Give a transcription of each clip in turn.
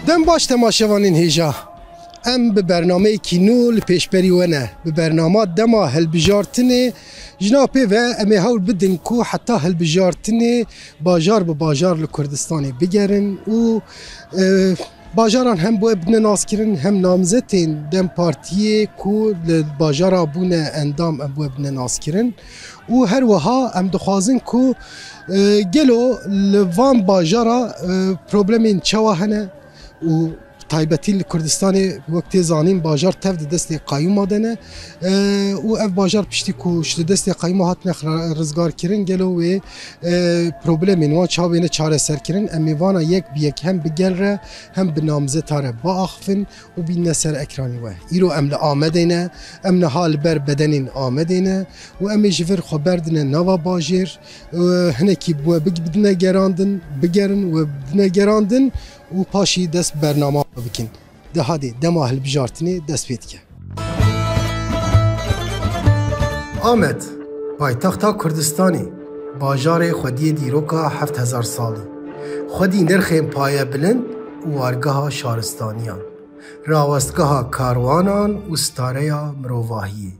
دم باش تماشاوانین هیجا ام به برنامه کینو لپیشبری ونه به برنامه دما هلبجارتنه جنابه و امی هول بدن کو حتی هلبجارتنه باجار به باجار لکردستانی بگرن و باجاران هم بو ابن ناس کرن هم نامزتین دم پارتیه کو باجارا بونه اندام ام بو ابن ناس کرن و هر وها ام دخوازن کو گلو لوان باجارا پروبلمین چوا هنه و تایبەتی کوردستانی وەکتی زانین باجار تەف دەستی قایوم دەنە و ئەف باجار پشتی کوشت دەستی قایوم هاتنە ڕزگارکردن گەلۆ وێ پرۆبلێمین وان چاوێنە چارەسەرکردن ئەم میوانە یەک بیەک هەم بگەلرە هەم بنامزەتارە باخفن و بینە سەر ئەکرانی وە ئیرۆ ئەم لە ئامەدەینە ئەم نەها لەبەر بەدەنین ئامەدەینە و ئەمێ ji vir xwe berdine nava bajêr hinekî bûye bidine gerandin bigerin و bidine gerandin و پاشی دست برنامه بکن ده هادی دما هلبجارتنی دست پید که آمد پایتخت کردستانی باجار خودی دیروکا 7000 سالی خودی نرخیم پایه بلند و وارگاه شارستانیان راوستگاه کاروانان و ستاره مروواهی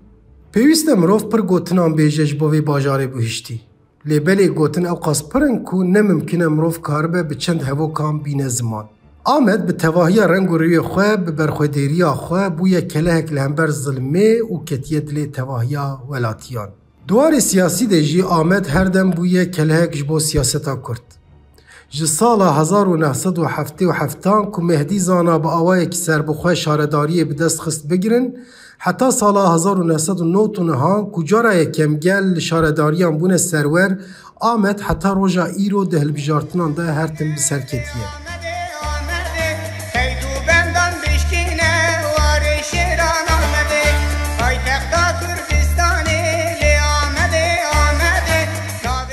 پیوست مروف پر گوتنان بیجش بوی باجار بوهشتی لیبلی گوتن او قاسپرن کو نممکنه مروف کاربه به چند هوا کام بین زمان. آمد به تواهی رنگ و روی خواه به برخودیری خواه بوی کلهک لهمبر ظلمه و کتیت لی تواهی ولاتیان. دوار سیاسی ده جی آمد هر دم بوی کلهک جبو سیاستا کرد. جی سال 1977 که مهدی زانا با آوائه که سر بخواه شارداری به دست خست بگیرن حتی سال 1999 کجارا یکم گل شارداریان بونه سرور آمد حتی روژا ایرو ده هلبجارتنان ده هر تن بسرکتیه.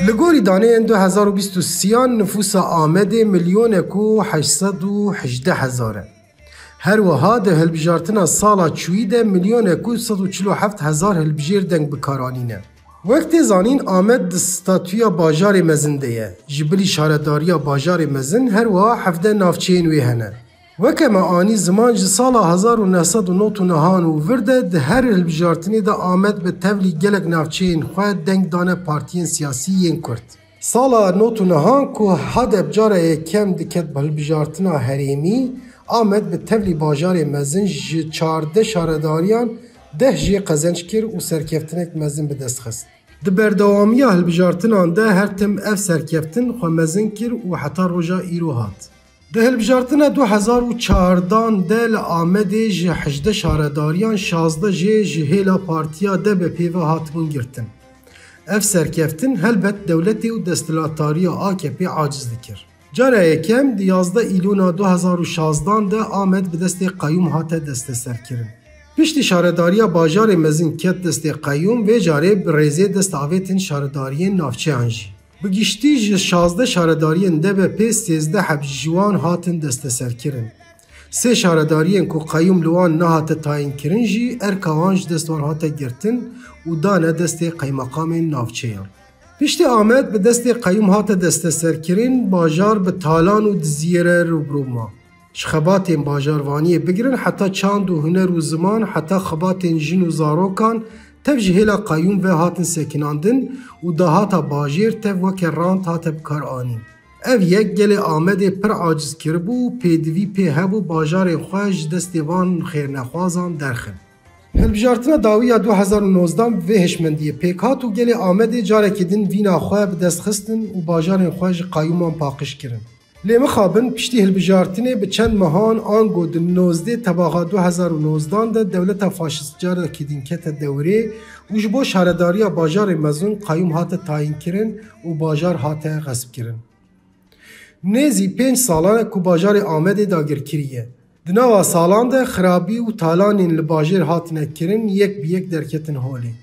لگوری دانه این 2023 نفوس آمده 1,818,000 هر وها ده هلبجارتنا سالا چوی ده 1,147,000 هلبجیر دنگ بکارانینه. وقتی زانین آمد دستاتویا باجار مزنده یه. جبلی شارداریا باجار مزن هر وها 17 نافچین وی هنه. وکم آنی زمان جه سالا 1999 و ورده ده هر هلبجارتنی ده آمد به تولی گلک نافچین خواه دنگ دانه پارتین سیاسی ین کرد. سالا 99 که حد ابجاره کم دکت به هلبجارتنا هریمی آمد به تولی باجار مزن جه 14 شارداریان 10 جه قزنج کر و سرکفتنک مزن به دست خست. ده بردوامی هلبجارتنان ده هر تم اف سرکفتن خو مزن کر و حتی روژا ایرو هات. ده هلبجارتنا 2014 ده لآمده جه 18 شارداریان 16 جه جهیلا پارتیا ده به پیوه هاتمون گرتن. اف سرکفتن هلبت دولتی و دستلاتاری AKP عاجز دکر. جاره یکم 11 ایلونا 2016 ده آمد به دست قیوم هات دست سر کرن. پشتی شارداری باجار مزین کت دست قیوم و جاره بریزه دست آویتن شارداری نافچه انجی. بگیشتی 16 شارداری ده به پی 13 حبجوان هاتن دست سر کرن. 3 شارداری که قیوم لوان نهات تاین کرن جی ارکوانج دستوان هات گرتن و دانه دست قیمقام نافچه یان. پشتی آمد به دست قیوم هات دست سرکرین باجار به تالان و دزیره روبرو ما. شخبات باجاروانی بگیرن حتی چاند و هنر و زمان حتی خبات جن و زاروکان تفجهیل قیوم و هاتن سکناندن و دهاتا باجیر تف وکر راند هات بکار آنین. او یک گل آمد پر عاجز کربو پیدوی پی هبو باجار خواج دست وان خیر نخوازان درخن. هلبجارتنا داویا 2019 و هشمندی پیکات و گل آمده جاره کدین وینا خواه به دست خستن و باجار خواج قیومان پاقش کرن. لیمه خوابن پشتی هلبجارتنه به چند مهان آنگو ده 19 تباقا 2019 ده دولت فاشست جاره کدین کت دوره و جبو شارداری باجار مزون قیوم هات تاین کرن و باجار هات غصب کرن. نیزی 5 سالانه که باجار آمده داگر کریه. دناوا سالان ده خرابی و تالانین لباجر هاتنه کرن یک بیک درکتن هولی.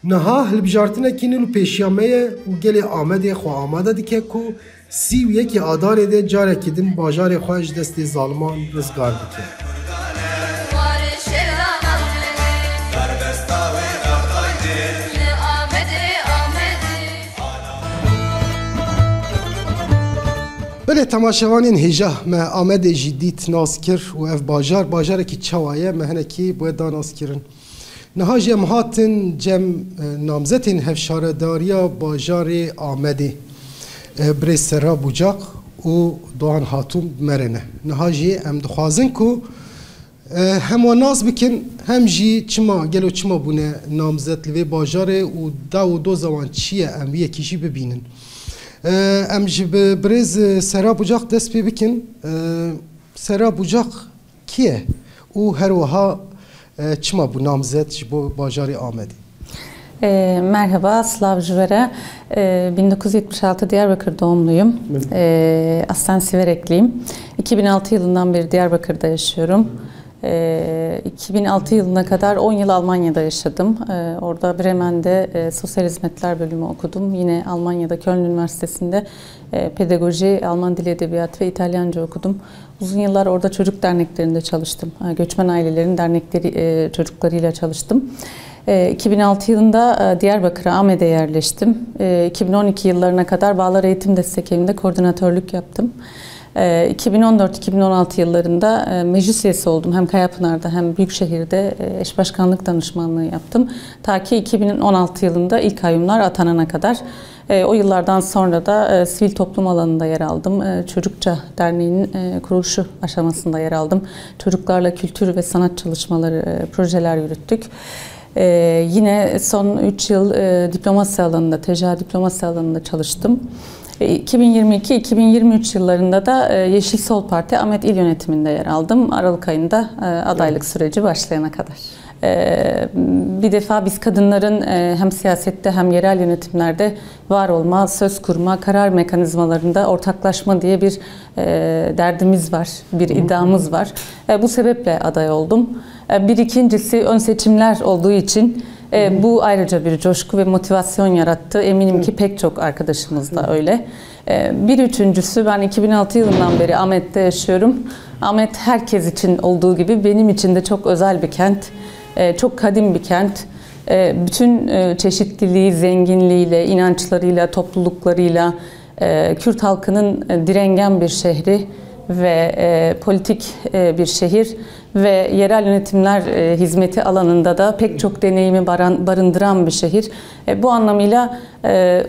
نها هلبجارتنه کنن و پیشیامه و گل آمده خو آماده دیگه که 31 آدار ده جاره کدن باجار خواهش دست ظالمان رزگار بکه. بله تماشاوانین هجا ما آمده جدید ناس کر و اف باجار کی چوایه مهنه کی باید داناس کرن نها جم هاتن جم نامزتین هفشارداریا باجار آمده برای سرا بوجاق و دوان هاتون مرنه نها جی ام دخوازن کو هم و ناز بکن هم جی چما گلو چما بونه نامزت لوی باجاره و دو زمان چیه ام یکیشی ببینن ام جی برز سرا بوجاق دست پی بکن سرا بوجاق کیه و هر وها çima bu namzet bu bajarı Ahmedi. Merhaba, Slav Jüvera. 1976 Diyarbakır doğumluyum. Aslen Siverekliyim. 2006 yılından beri Diyarbakır'da yaşıyorum. 2006 yılına kadar 10 yıl Almanya'da yaşadım. Orada Bremen'de Sosyal Hizmetler bölümü okudum. Yine Almanya'da Köln Üniversitesi'nde pedagoji, Alman Dili Edebiyatı ve İtalyanca okudum. Uzun yıllar orada çocuk derneklerinde çalıştım. Göçmen ailelerin dernekleri çocuklarıyla çalıştım. 2006 yılında Diyarbakır'a Ahmet'e yerleştim. 2012 yıllarına kadar Bağlar Eğitim Destek Evi'nde koordinatörlük yaptım. 2014-2016 yıllarında meclis üyesi oldum. Hem Kayapınar'da hem Büyükşehir'de eş başkanlık danışmanlığı yaptım. Ta ki 2016 yılında ilk kayyumlar atanana kadar. O yıllardan sonra da sivil toplum alanında yer aldım. Çocukça Derneği'nin kuruluşu aşamasında yer aldım. Çocuklarla kültür ve sanat çalışmaları, projeler yürüttük. Yine son 3 yıl diplomasi alanında, TCA diplomasi alanında çalıştım. 2022-2023 yıllarında da Yeşil Sol Parti Ahmet İl Yönetimi'nde yer aldım. Aralık ayında adaylık süreci başlayana kadar. Bir defa biz kadınların hem siyasette hem yerel yönetimlerde var olma, söz kurma, karar mekanizmalarında ortaklaşma diye bir derdimiz var, bir iddiamız var. Bu sebeple aday oldum. İkincisi ön seçimler olduğu için bu ayrıca bir coşku ve motivasyon yarattı. Eminim ki pek çok arkadaşımız da öyle. Üçüncüsü ben 2006 yılından beri Ahmet'te yaşıyorum. Ahmet herkes için olduğu gibi benim için de çok özel bir kent. Çok kadim bir kent. Bütün çeşitliliği, zenginliğiyle, inançlarıyla, topluluklarıyla Kürt halkının direngen bir şehri ve politik bir şehir ve yerel yönetimler hizmeti alanında da pek çok deneyimi barındıran bir şehir. Bu anlamıyla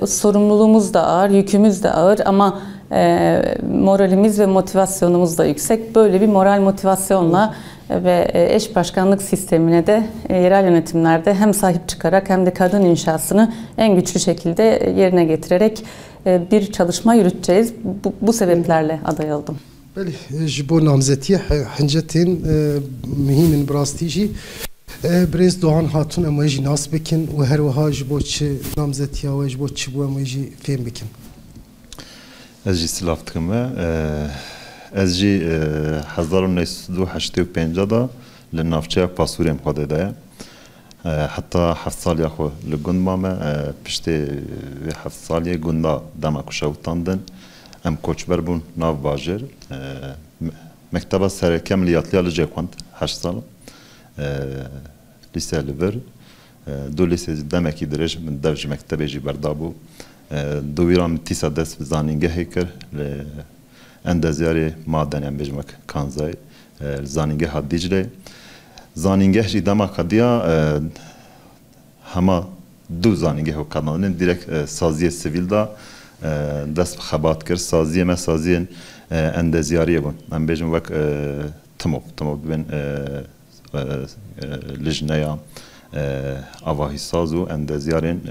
sorumluluğumuz da ağır, yükümüz de ağır ama moralimiz ve motivasyonumuz da yüksek. Böyle bir moral motivasyonla ve eş başkanlık sistemine de yerel yönetimlerde hem sahip çıkarak hem de kadın inşasını en güçlü şekilde yerine getirerek bir çalışma yürüteceğiz. Bu sebeplerle aday oldum. بله جبو نامزدی حنجتین مهمن براستیجی برز دوان هاتون امایجی ناس بکن و هر وها جبو چه نامزدی و جبو چه بو امایجی فهم بکن. از جی سلاف تکمه از جی 1985 دا لنافچه پاسوریم خواده ده حتی 7 سالی خو لگند مامه پشت 7 سالی گندا دما کشاوتاندن ام کوچبر بون ناو باجر مکتبه سرکه ملیاتلی لجه خوند 8 سال لیسه لیور دو لیسه دمکی درج من دوج مکتبه جی بردابو دویرام تیسا دست زانینگه هیکر اندازیاری مادن ام بجمک کانزای زانینگه ها دیجله زانینگه جی دما کدیا هما دو زانینگه ها کانالن direkt سازی سیویل دا دست خبات کرد سازی ما سازی اندازیاریه بون من بیشم وقت تمام بین لجنه آواهی سازو اندازیارین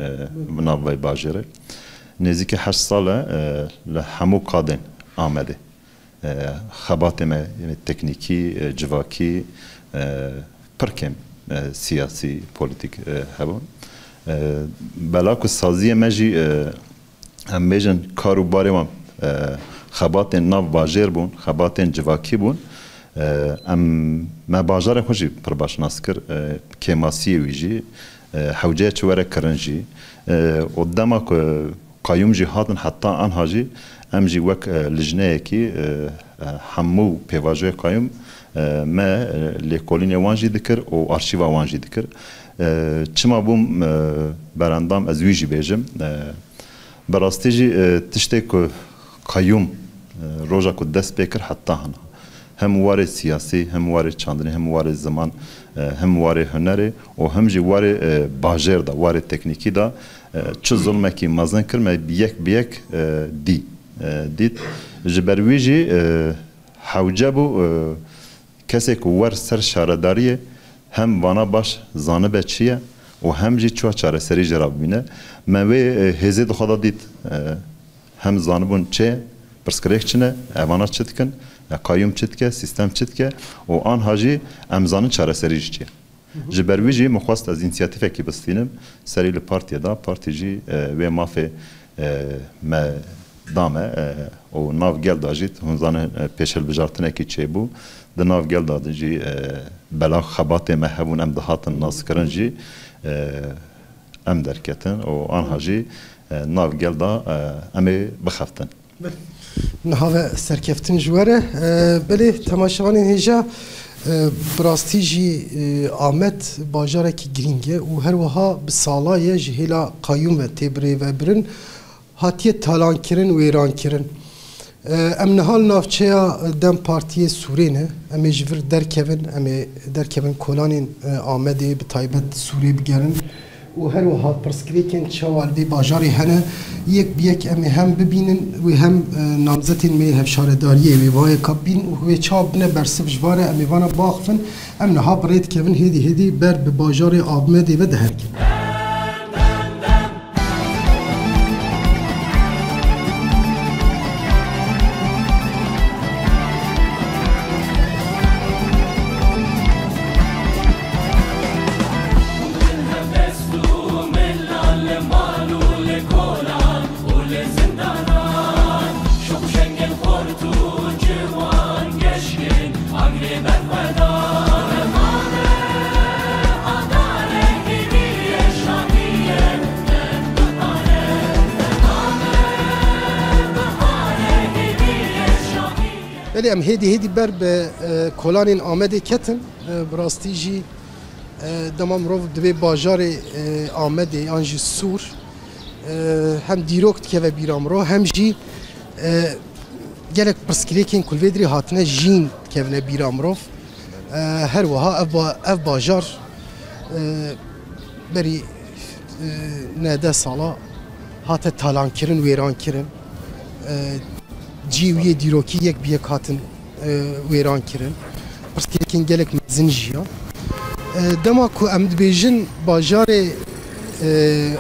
مناوی باجره نزدیک 8 ساله لهمو قادن آمده خبات ما تکنیکی جواکی پرکم سیاسی پلیتیک هبون بلاک سازی ماجی هم بیشن کاروباری ما خبات ناو باجر بون خبات جواکی بون ام ما باجر خوشی پر باش ناسکر کماسی ویجی حوجه چوره کرنجی قدامك قايم جي هاتن حتى آنها جي ام جي وك لجنه کی همو پیواژه قایم ما لکولین وانجی دکر و آرشیوا وانجی دکر چما بوم براندام از ویجی بیجم براستی جی تشتی که قایم روجا کو دست بکر حتی هنها هم واره سیاسی هم واره چاندنی هم واره زمان هم واره هنری و هم جی واره باجر دا واره تکنیکی دا چه ظلمه کی مزن کرمه بیک دید جبرویجی حوجه بو کسی که ور سر شارداریه هم وانا باش زانبه چیه و هم جی چوه چاره سری جراب بینه موی هزی دو خدا دید هم زانبون چه پرسکریک چنه ایوانا چید کن قایم چید که سیستم چید که و آن هاجی امزان چاره سری چیه جبروی جی مخواست از اینسیاتیفه کی بستینم سری لپارتی دا پارتی جی و مافه ما دامه و ناو گل داجید هنزانه پیشل بجارتنه کی چه بو د ناو گل داده جی بلا خبات مهبون ام دهاتن ناس کرن جی ام درکتن و آنها جی ناو گل دا امی بخفتن نهاوه سرکفتن جواره بله تماشاوان هجا براستی جی آمد باجاره کی گرینگه و هر وها بسالای جهیلا قایوم و تبری و برن هاتیه تالان کرن و ایران کرن ام نهال نافچه دم پارتی سورینه ام جور درکevin کلانین آمده به تایبت سوری بگرن و هر وها پرسکریکن چوال دی باجاری هنه یک بیک ام هم ببینن و هم نامزتین می هفشارداریه و وای کابین و چاب نه برسف جواره ام وانا باخفن ام نها برید کevin هدی بر به باجاری آمده و دهرکن ولی ام هدی بر به کلانین آمده کتن براستی جی دمام رو دوی باجار آمده آنجی سور هم دیروکت که و بیرام رو هم جی گلک پرسکلیکین کلویدری هاتنه جین که و بیرام رو هر وها اف باجار بری نده سالا هات تالان کرن ویران کرن جیوی دیروکی یک بیک هاتن ویران کرن پرسکلیکین گلک مزن جیا دما کو امد بیجن باجار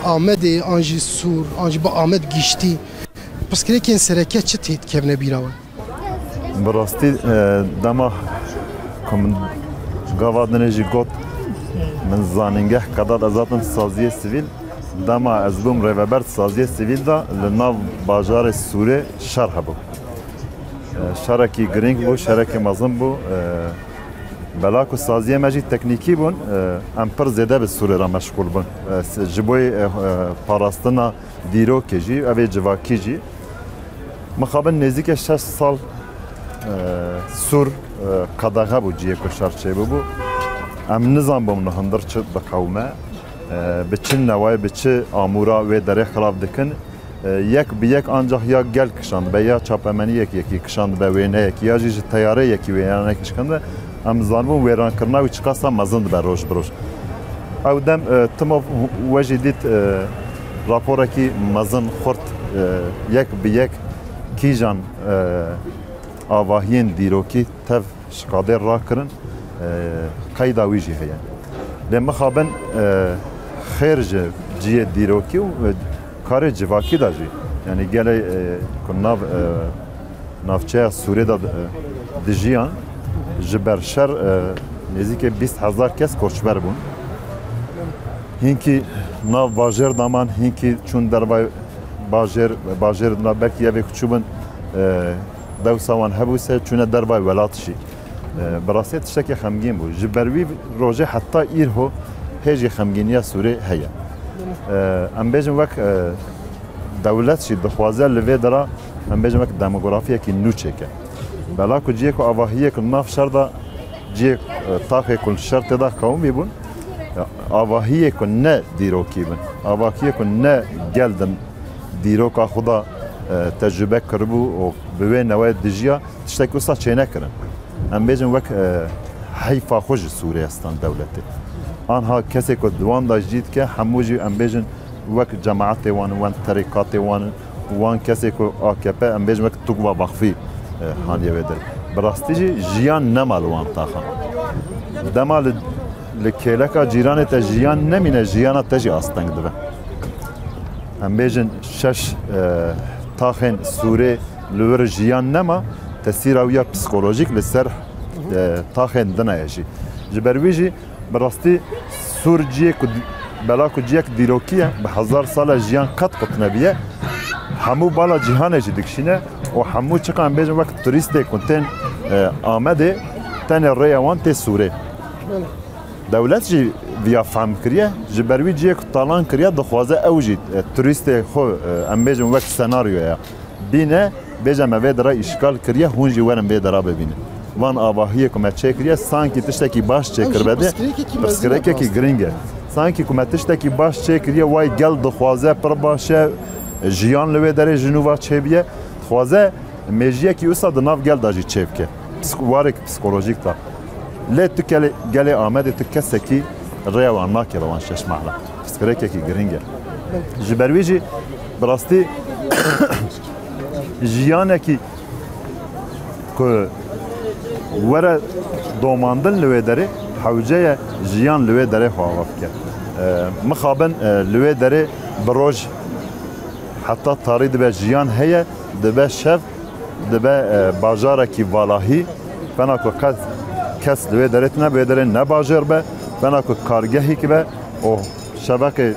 آمده آنجی سور آنجی با آمد گیشتی پرسکلیکین سرکه چه تید که بیراون براستی دما کم گوادنه جی گوت من زاننگه قداد ازاتم سازی سیویل دما از بوم ریوبرت سازی سیویل دا لناو باجار سوره شرح بو شرکی گرینگ بو شرکی مزن بو بلاکو سازی مجی تکنیکی بون ام پر زیاده به سوره را مشغول بون جبوی پاراستنا دیرو کجی اوی جواکی جی مخابن نزدیک 6 سال سور قداغه بو جیه کو شرچه بو ام نظام بوم هندر چه بقومه به چه نوای به چه امورا و در خلاف دکن یک به یک ancak ya gel kışandı be ya çapemeni yeki kışandı be ve ne yeki ya jiji tayare yeki ve yani kışkandı am zanbun veran kırna ve çıkasa mazındı be roş broş avdem tımov vejidit rapora ki mazın xort yek be yek kijan avahiyen diroki tev şkader rakırın kayda vici heyen le mexaben xerje ciye diroki کاری جواکی داشتی یعنی گله کناف نافچه سوری داد دیجیان جبر شر نزدیک 20,000 کس کوچبر بون هینکی ناف باجر دامان هینکی چون در باجر نابکی یه کچوبن دو سوان هبوسه چون در بای ولاتشی براسیت شکی خمگین بود جبروی روزه حتی ایرهو هیچ خمگینی سوری هیا ام بیجم وک دولت شی دخوازه لوی درا ام بیجم وک دموگرافیا کی نوچه که بلا کو جیه کو اواهیه کو ناف شردا جیه تاخه کل شرط دا قومی بون اواهیه کو نه دیروکی بون اواهیه کو نه گلدن دیروکا خدا تجربه کربو و بوی نوای دجیا تشتک وسا چه نکرن ام بیجن وک حیفا خوش سوریستان دولتی آنها کسی که دوام داشت دید که هموجی ام بیجن وک جماعت وان طریقات وان کسی که AKP ام بیجن وک توقوا بخفی هانیه بدر براستی جیان نمال وان تاخن دمال لکیلکا جیران تا جیان نمینه جیانا تجی آستنگ دبه ام بیجن شش تاخن سوره لور جیان نما تاثیر اویا پسیکولوژیک لسر تاخن دنایشی جبرویجی براستی سور جیه که بلا که جیه که دیروکیه به 1000 سال جیان قط نبیه همو بالا جهانه جی دکشینه و همو چقدر بیجن وقت توریسته کنتن آمده تن ریوان تی سوره دولت جی ویا فهم کریه جبروی جیه که طالان کریه دخوازه اوجی توریسته خو ام بیجن وقت سناریویا بینه بیجن موی درا اشکال کریه هونجی ورم بی درا ببینه وان آواهیه که چه کریه سانکی تشتکی باش چه کر بده پسکرکه کی گرینگه سانکی که تشتکی باش چه کریه وای گل دخوازه پر باشه جیان لوی داره جنوبا چه بیه خوازه میجیه کی اوسا دناف گل داجی چه بکه وارک پسیکولوژیک تا لی تو گلی آمده تو کسی کی ریوان ناکی روان شش معلا پسکرکه کی گرینگه جبرویجی براستی جیانه کی که وره دوماندن لوی داره حوجه جیان لوی داره خواهد که مخابن لوی داره بروج حتی تاری دبه جیان هیه دبه شف دبه باجاره کی والاهی فنا که کس لوی داره نبه داره نباجر به فنا که کارگهی که به او شبکه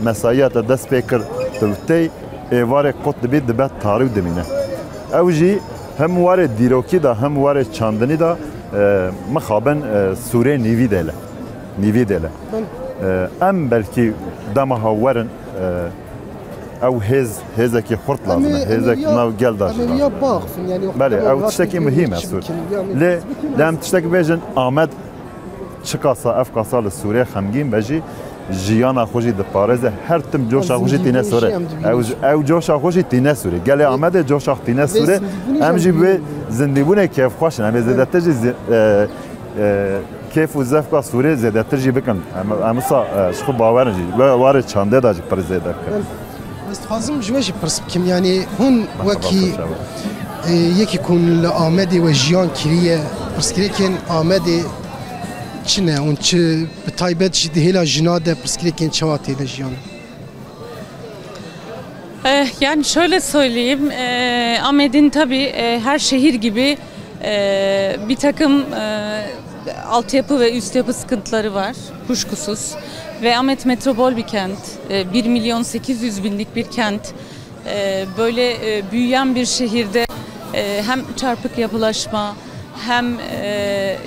مسایت دست پیکر توتی ایواره قط دبید دبه تاری دمینه اوجی هم واره دیروکی دا هم واره چاندنی دا مخابن سوره نیوی دله ام بلکی دمها ورن او هزه کی خورت لازمه هزه ناو گل داشت بله او تشتکی مهمه سور لام تشتکی بیجن آمد چکاسا افکاسا لسوره خمگین بجی جیانا خوشی د پارزه هر تم جوشا خوشی تینه سوره او جوشا خوشی تینه سوره گله آمده جوشا تینه سوره امجی به زندگونه کیف خوشن ام زدت کیف و زفقا سوره زدت جی بکن امسا شخو باورنجی واره چانده داج پرزیده کن است خازم جوجی پرس کم یعنی هون وکی یکی کن لآمده و جیان کریه پرس کن آمده چنه اون چه به تایبت جدی هلا جناده پرسکریکن çavatı jiyana. Yani şöyle söyleyeyim, Ahmet'in tabii her şehir gibi bir takım altyapı ve üst yapı sıkıntıları var, kuşkusuz. Ve Ahmet metropol bir kent, 1.800.000'lik bir kent. Böyle büyüyen bir şehirde hem çarpık yapılaşma, hem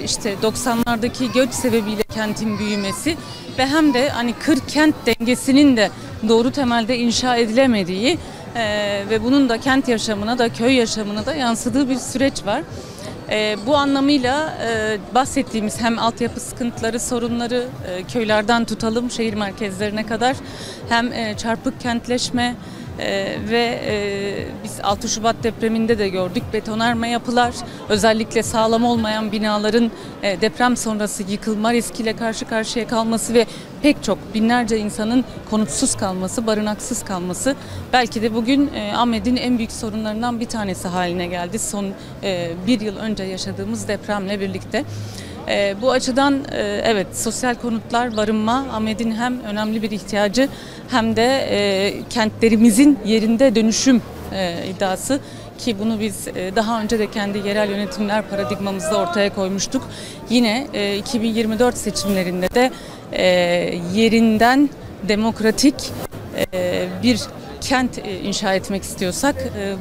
işte 90'lardaki göç sebebiyle kentin büyümesi ve hem de hani kır-kent dengesinin de doğru temelde inşa edilemediği ve bunun da kent yaşamına da köy yaşamına da yansıdığı bir süreç var. Bu anlamıyla bahsettiğimiz hem altyapı sıkıntıları, sorunları köylerden tutalım şehir merkezlerine kadar hem çarpık kentleşme ve biz 6 Şubat depreminde de gördük betonarme yapılar, özellikle sağlam olmayan binaların deprem sonrası yıkılma riskiyle karşı karşıya kalması ve pek çok binlerce insanın konutsuz kalması, barınaksız kalması belki de bugün Ahmet'in en büyük sorunlarından bir tanesi haline geldi. Son bir yıl önce yaşadığımız depremle birlikte. Bu açıdan evet sosyal konutlar, barınma Ahmet'in hem önemli bir ihtiyacı hem de kentlerimizin yerinde dönüşüm iddiası ki bunu biz daha önce de kendi yerel yönetimler paradigmamızda ortaya koymuştuk. Yine 2024 seçimlerinde de yerinden demokratik bir kent inşa etmek istiyorsak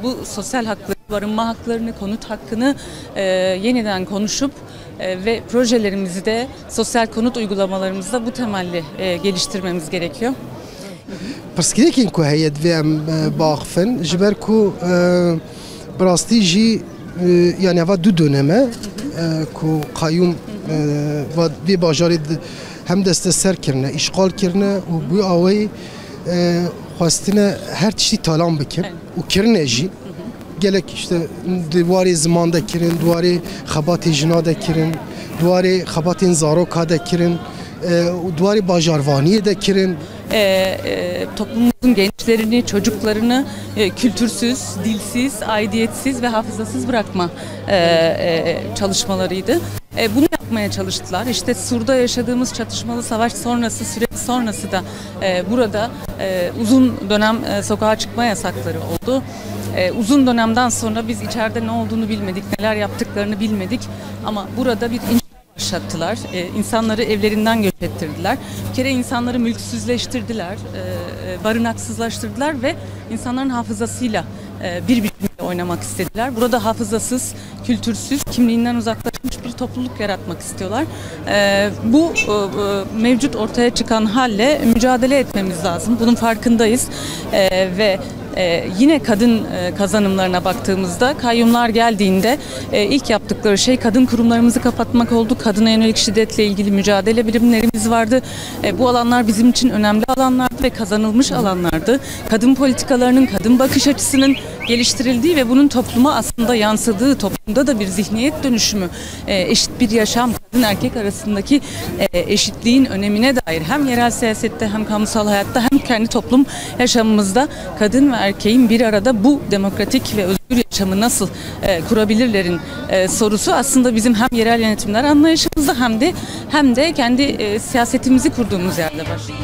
bu sosyal hakları, barınma haklarını, konut hakkını yeniden konuşup ve projelerimizi de sosyal konut uygulamalarımızda bu temelli geliştirmemiz gerekiyor. Perskirêkên ku heye divê em baxifin ji ber ku birastî jî yani eva du döneme ku qayyum vê bajarê hem desteser kirine, îşgal kirine û bu awayî xwestine her tiştî talan bikin û kirine jî gelek işte duvarı zamanda kirin, duvarı xabatê jina de kirin, duvarı xabatên zaroka de kirin, duvarı bajarvaniyê de kirin. Toplumumuzun gençlerini, çocuklarını kültürsüz, dilsiz, aidiyetsiz ve hafızasız bırakma çalışmalarıydı. Bunu yapmaya çalıştılar. İşte Sur'da yaşadığımız çatışmalı savaş sonrası, süreç sonrası da burada uzun dönem sokağa çıkma yasakları oldu. Uzun dönemden sonra biz içeride ne olduğunu bilmedik, neler yaptıklarını bilmedik ama burada bir başlattılar. İnsanları evlerinden göç ettirdiler. Bir kere insanları mülksüzleştirdiler, barınaksızlaştırdılar ve insanların hafızasıyla birbiriyle oynamak istediler. Burada hafızasız, kültürsüz, kimliğinden uzaklaşmış bir topluluk yaratmak istiyorlar. Bu mevcut ortaya çıkan halle mücadele etmemiz lazım. Bunun farkındayız ve yine kadın kazanımlarına baktığımızda kayyumlar geldiğinde ilk yaptıkları şey kadın kurumlarımızı kapatmak oldu. Kadına yönelik şiddetle ilgili mücadele birimlerimiz vardı. Bu alanlar bizim için önemli alanlardı ve kazanılmış alanlardı. Kadın politikalarının, kadın bakış açısının geliştirildiği ve bunun topluma aslında yansıdığı, toplumda da bir zihniyet dönüşümü, eşit bir yaşam, kadın erkek arasındaki eşitliğin önemine dair hem yerel siyasette hem kamusal hayatta hem kendi toplum yaşamımızda kadın ve erkeğin bir arada bu demokratik ve özgür yaşamı nasıl kurabilirlerin sorusu aslında bizim hem yerel yönetimler anlayışımızda hem de kendi siyasetimizi kurduğumuz yerde başlıyor.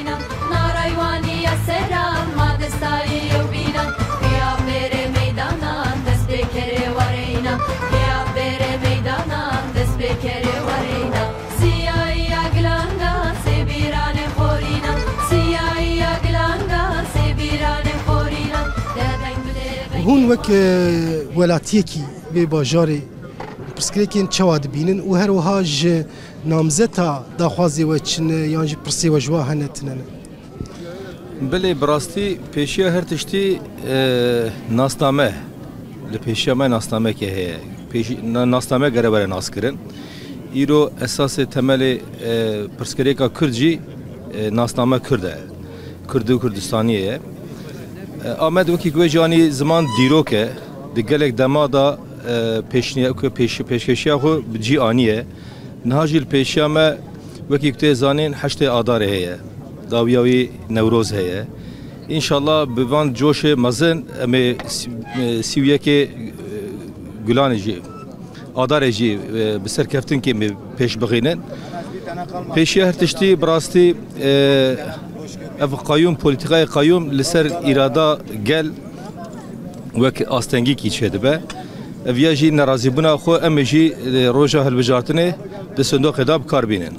Hûn wek welatiyekî vê bajarê pirsgirêkên çawa dibînin û her wiha ji namzeta daxwazê we çin yan jî pirsê we ji we hene tune ne? Bilê bi rastî pêşiya her tiştî nasname li pêşiya me nasnamekê heye. Nasname gerevere naskirin. Îro esasê temelê pirsgirêka Kurd jî nasname Kurd e. Kurd û Kurdistaniyê ye. Ahmet wekî ku canî ziman dîrok e di gelek dema da pêşkeşiya xwe bi cî aniye. Niha jî li pêşiya me wekî ku tê zanîn heştê adarê heye. Dawiya wî Newroz heye. İnşallah bi van coşê mezin em ê sîwyekê Gulanê jî adarê jî bi serkeftinkê me pêş bixînin. Pêşiya her tiştî bi rastî ev kayyum politikayê kayyum li ser îrada gel wek astengîkî çêdibe. Ev ya jî nerazîbûna xwe em ê jî roja hilbijartinê di sindoqê da bikar bînin.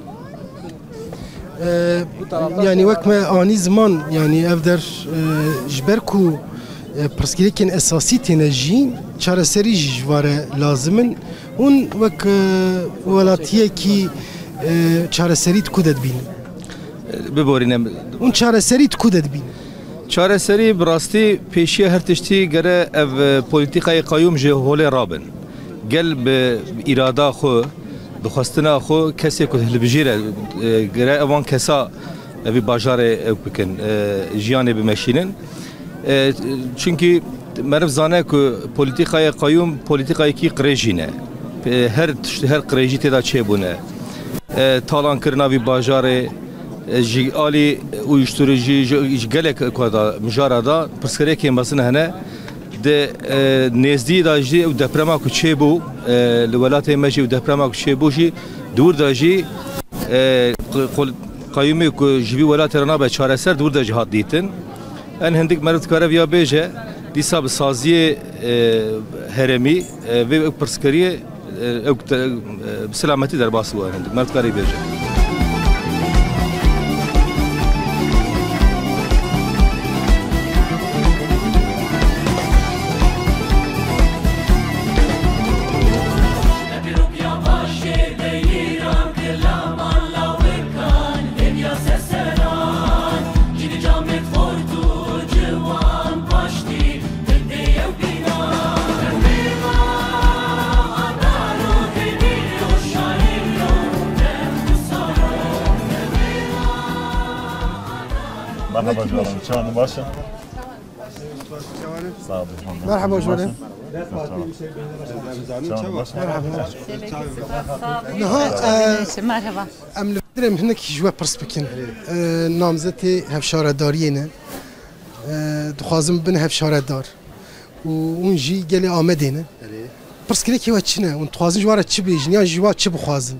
Yani wek me anî ziman yani ev der ji ber ku pirsgirêkên esasî têne jîn çareserî jî ji ware lazimin hûn wek welatiyekî çareserî ku de dibînin? Biborîne hûn çareserî ku de dibînin? Çareserî bi rastî pêşiya her tiştî gere ev polîtikayê kayyum ji holê rabin. Gel bi îrada xwe bi xwestina xwe kesê ku hilbijêre gere evan kesa evî bajarê ew bikin jiyanê bimeşînin. Çünkü meriv zane ku polîtikayê kayyum polîtikayekî qirêjî ne. Her qirêjî têda çêbûne. Talankirina vî bajarê ji alî uyuşturucu ji gelek da mijara da pirsgirêkên mezin hene di nêzdî da jî ew deprema ku çêbû li welatê me jî ew deprema ku çêbû jî dûr da jî kayyumê ku ji vî welatê re nabe çareser dûr da jî hat dîtin. En hindik meriv dikare vêya bêje dîsa bi saziyê herêmî vê ew pirskiriyê ew bi selametî derbasî wan hindik meriv dikarê bêje. Merhaba canım, çağını başla. Sağ olun. Merhaba hocam. Merhaba. Em li direm hinek jwe pirs bikin. Namzetê hevşaredariyê ne. Dixwazim bin hevşaredar. û hûn jî gelê Amedê ne. Pirskirekî we çi ne? Hûn dixwazin ji ware çi bêjin yan ji wa çi bixwazin?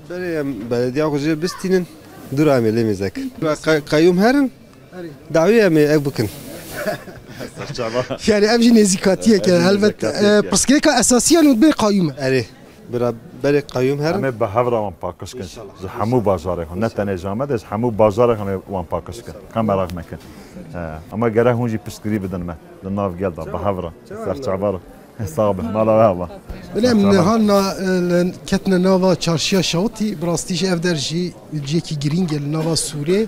Belediye kuzey bistinin dur amele mizek. Kayyum herin dawiye mi ev bikin. Yani ev jî nêzîkatiyek e elbet. Pirskereka esasiyan û bê qayyum e. Erê bira berê kayyum herin. Em bi hevra wan pakişkin. Ji hemû bajarê xwe ne tenê ji Amedê ji hemû bajarê xwe wan pakişkin. Ka merak nekin. Ama gerek hûn jî piştgirî bidin me li nav gel da bi hevra serçavar hesabı mala ve Allah. Bilem nihan ketine nava çarşıya şawtî bi rastî jî ev der jî ciyekî girîng e li nava Sûriyê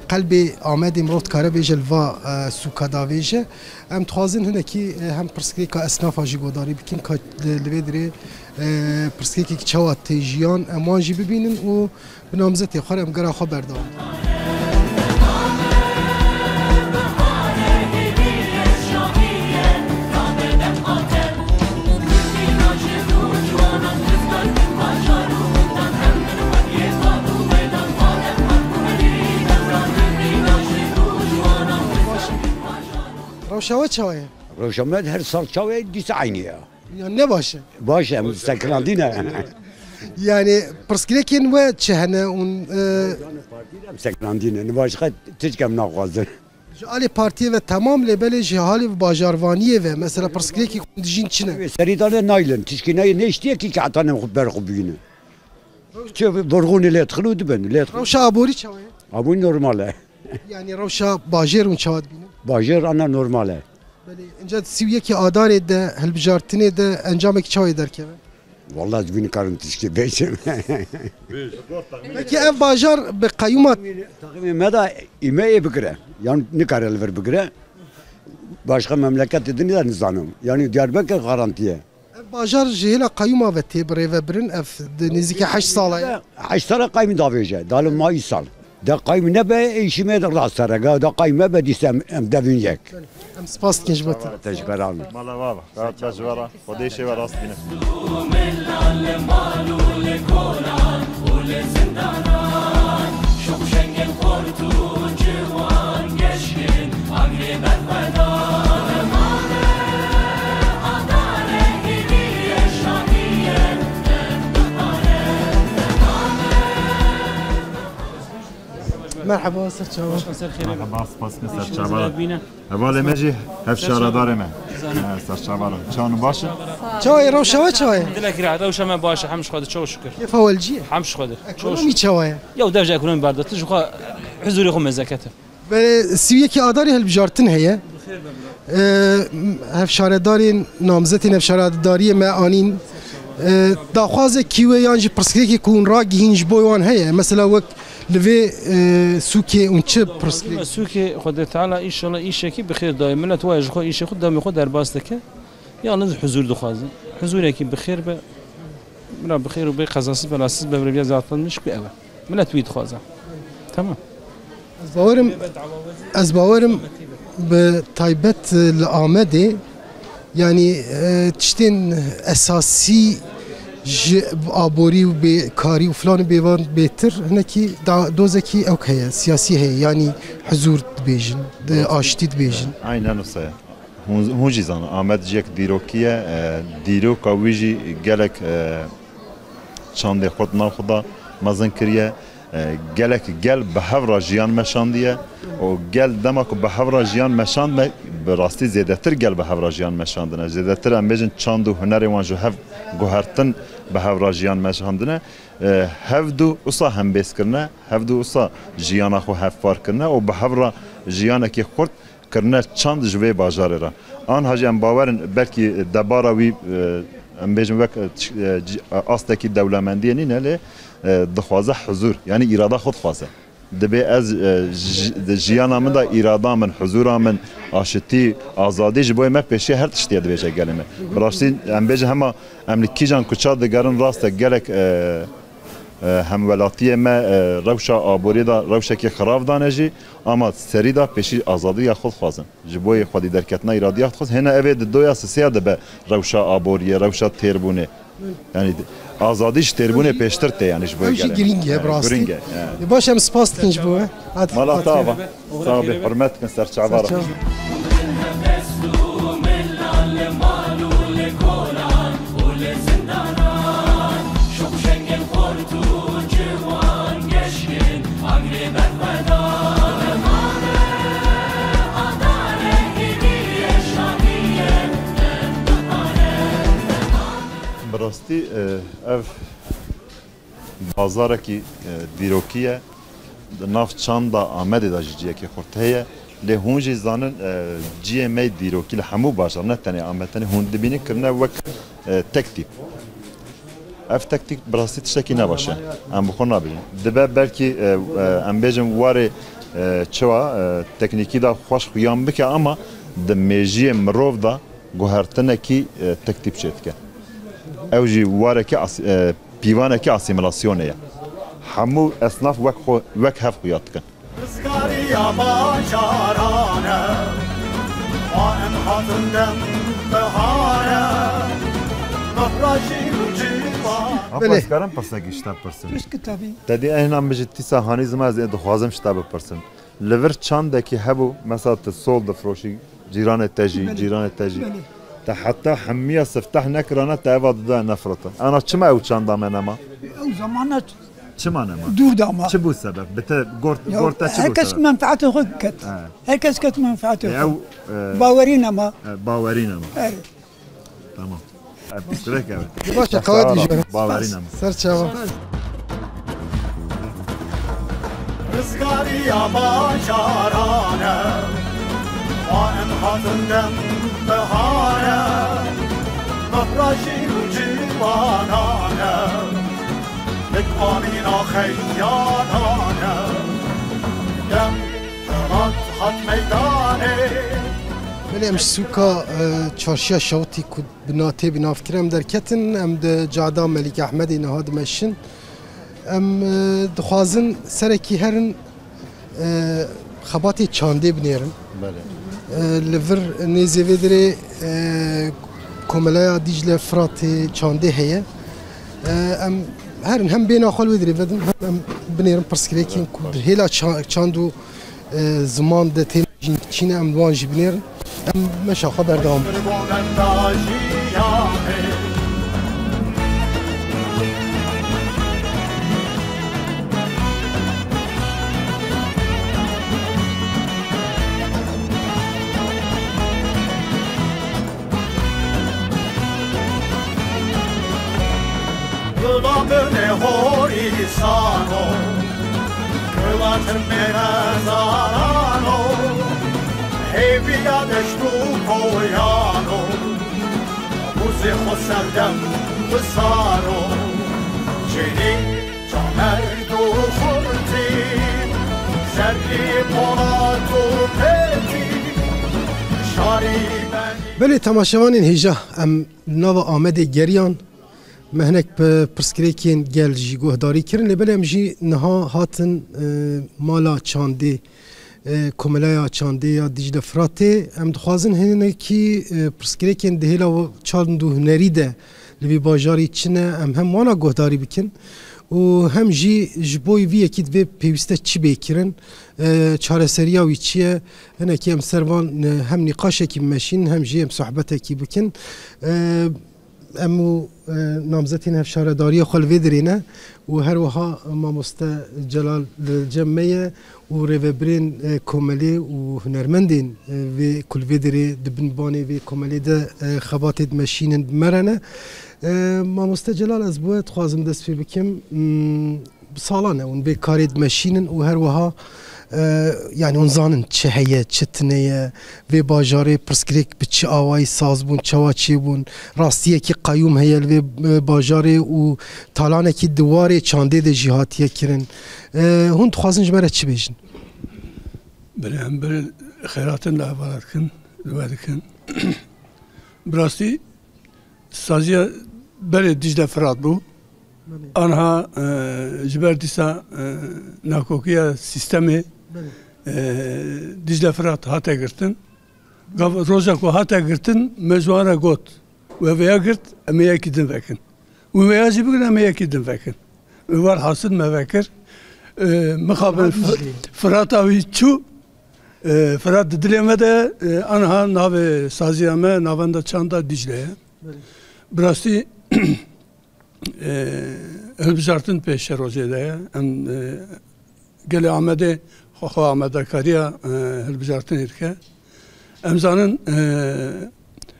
qelbê Amedê mirov dikare bêje li va sûka davêje. Em dixwazin hinekî hem pirsgirêka esnafa jî godarî bikin ka li vê dirê pirsgirêkekî çawa tê jiyan em wan jî bibînin û bi namzetê xwe em gera xwe berdewam. Rewşawe çawa ye? روشمد هر سال چاوی دیس عینیه Ya ne başı? باشه مستقلانتینه Yani pirsgirêkên we çi hene û مستقلانتینه نباش خد تجکم ناقازن ji alê partiyê ve temam lêbelê ji halê bajarvaniyê ve mesela pirsgirêkî dijîn çi ne? سریدانه نایلن تشکی نای نشتیه کی کعتانه خوب بر خوب بینه چه برغونی لیت خلود بن لیت Rewşa aborî çawa ye? ابو نورماله Yani rewşa bajêr û çawa dibînin? باجر انا نورماله Belê inca sîvyekî adarê de hilbijartinê de encamekî çawa ye derkeve? والله زبین کارم تشکی بیشم Peki ev bajar bi qayyumat تقریبا مدا ایمه بگره yani ne kararlı ver bugre başka memleket dediğini de nizanım yani Diyarbakır garantiye ev bajar ji hêla qayyuma ve tê bi rêvebirin ev di nêzîkî 8 sala ye. حشتره قایم داویجه دال مای سال دا قایم نبه ایشیمه در راستره دا قایم به دیسم ام دوین یک Em spas dikin ji bo te. تشکر آن Mala ve Allah. Rahat bejvara. Xwedê şêve rast bîne. Merhaba serçawa. Merhaba, spas me serçavara. Hevalê me jî hevşaredarê me. Serçavara. Çan baş e? Çawa ye rewşa we çawa ye? دلك راه روشه ما باشه حمش خود شو شكر Kêfa welcî ye? حمش خود شو Ekonomî çawa ye? يا ودرجه يكونون باردة تجوا حزوري خو مزكته Ve sîvyekî adarê hilbijartin heye. Hevşaredarên namzetên hevşaredariyê me anîn daxwazekî we yan jî pirsgirêkê ku hûn ragihîn ji bo wan heye. Mesela wek li vê sûkê û çi pirsgirêk? سوكي خد تعالى ان شاء الله ايشكي بخير دائما لا تواجه خو ايش خد دائما خد درباس دك يلا حضور دخوازن حضورك بخير من بخير وبي قزاص بلاسس ببربيا زعطن مش بأبا من تويد خوازه تمام Ez bawerim bi taybet li Amedê yani tiştên esasî ji aborî û bêkarî û filanê bêvan bêtir hinekî dozekî ew heye siyasî heye yani huzur dibêjin aştî dibêjin. Aynen o saya. Hûn jî zanin Amed jiyek dîrokiye dîroka wî jî gelek çandê xwe nav xwe da mezin kiriye gelek gel bi hevra jiyan meşandiye û gel dema ku bi hevra jiyan meşand me bi rastî zêdetir gel bi hevra jiyan meşandine zêdetir em bêjin çand û hunerê wan ji hev guhertin bi hevra jiyan meşandine hevdû wisa hembêzkirine hevdû wisa jiyana xwe hevparkirine û bi hevra jiyanekî xurt kirine çand ji vê bajarê re an hacî em bawerin belkî debara wî em bêjin wek astekî dewlemendiyê nîne lê dixwaze huzur yani îrada xwe dixwaze dibe ez jiyana min da îrada min huzura min aşitî azadî ji bo me pêşî her tiştê dibêje gelê me bi rastî em bêjin hema em li kîjan ku ça digerin rast e gelek هم ولاتیه ما روشا آبوری دا روشا که خراب دانجی اما سری دا پیشی آزادی خود خوازن جبوی خودی درکتنا ایرادی خود هنه اوید دویا سسیا ده به روشا آبوری روشا تیربونه یعنی آزادیش تیربونه پیشتر ته یعنی جبوی گله گرینگه براستی گرینگه باشم سپاس تنج بوه مالا تاوا صاحب حرمت کن سر چعبارا براستی اف بازاره کی دیروکیه ناف چاندا آمده دا جیه که خورده لی هونجی زانن جیه می دیروکی لحمو باشر نه تنی آمدنی هون دبینی کرنه وک تکتیب اف تکتیک براستی تشکی نباشه ام بخور نبینیم دبه بلکی ام بیجم واره چوا تکنیکی دا خوش خویان بکه اما دمیجی مروف دا گوهرتنه کی تکتیب شد که اوجی واره که پیوانه که اسیمیلاسیونه یا همو اصناف وک هف خویات کن بله اسکارم پرسه گیشتر پرسن تدی این هم بجید تی ساهانی زمان از این دخوازم شتا بپرسن لور چانده که هبو مثلا تصول دفروشی جیران تجی تا حتی حمیه سفتح نکرانه تا ایواد دا نفرته انا چما او چانده من اما؟ او زمانه چما نما؟ دور داما چه بود سبب؟ بته گورتا چه بود هرکس سبب؟ منفعته خود کت هرکس کت منفعته او خود باوری نما باوری نما تمام بسکره که باشه قواد بیجوره باوری نما سر چاوا رزقاري يا باشارانا وان هاتندم بهانا مفرشي وجيبانانا لقوانينا خيانانا دم خط ميداني بله امش سوکا چارشیا شوتی کد بناته بناف کرم در کتن ام ده جادا ملک احمدی نهاد مشن ام دخوازن سرکی هرن خباتی چانده بنیرن لور نیزوی داره کملای دیجل فرات چانده هیه ام هرن هم بین آخال ودری بدن هم بنیرن پرسکری کن کد هیلا چاندو زمان ده تین چین ام وانجی بنیرن ام مش خبر دام Kılamını horisano Kılatır menazarano Hevya deştu koyano Muzi xoserdem bısaro Çeni camerdu xurti Zerri ponatu peti Şari beni بله تماشاوانین هیجا ام نو آمد گریان مهنک پرسکریکین گل جی گهداری کرن لبله ام جی نها هاتن مالا چانده کملای چانده یا دیجل فراته ام دخوازن هنه کی پرسکریکین دهیلا و چاندو هنری ده لبی باجاری چنه ام هم وانا گهداری بکن و هم جی جبوی وی اکید وی پیوسته چی بیکرن چاره سریا وی چیه هنه کی ام سروان هم نقاشه کی مشین هم جی ام صحبت کی بکن امو نامزتین هفشارداری خال ویدرینه و هر وها ماموستا جلال جمعه و ریوبرین کوملی و هنرمندین و کل ویدری دبنبانی و کوملی ده خبات ماشین مرنه ماموستا جلال از بود خوازم دست فی بکم سالانه اون به کارید ماشین و هر وها yani اون زانن چه هیه چه تنیه و باجاره پرسکریک به چه آوایی ساز بون چوا چی بون راستیه که قیوم هیه و باجاره و تالانه که دواره چانده ده جهاتیه کرن هون تخوازن جمعه چی بیشن؟ بله هم بله خیراتن ده حوالات کن دواد کن براستی سازیه بله دیجده فرات بو آنها جبر دیسا ناکوکیا سیستمی دیجل فرات هاته گرتن روزا کو هاته گرتن مزوارا گوت و ویا گرت امیا کدن فکن و ویا جبر امیا کدن فکن و حاصل ما فکر مخابل فرات اوی چو فرات دلمده آنها ناو سازیامه ناوندا چاندا دیجله براستی هلبجارتن پیش روزیده ام گل آمده خو آمده کاریا هلبجارتن ایرکه امزانın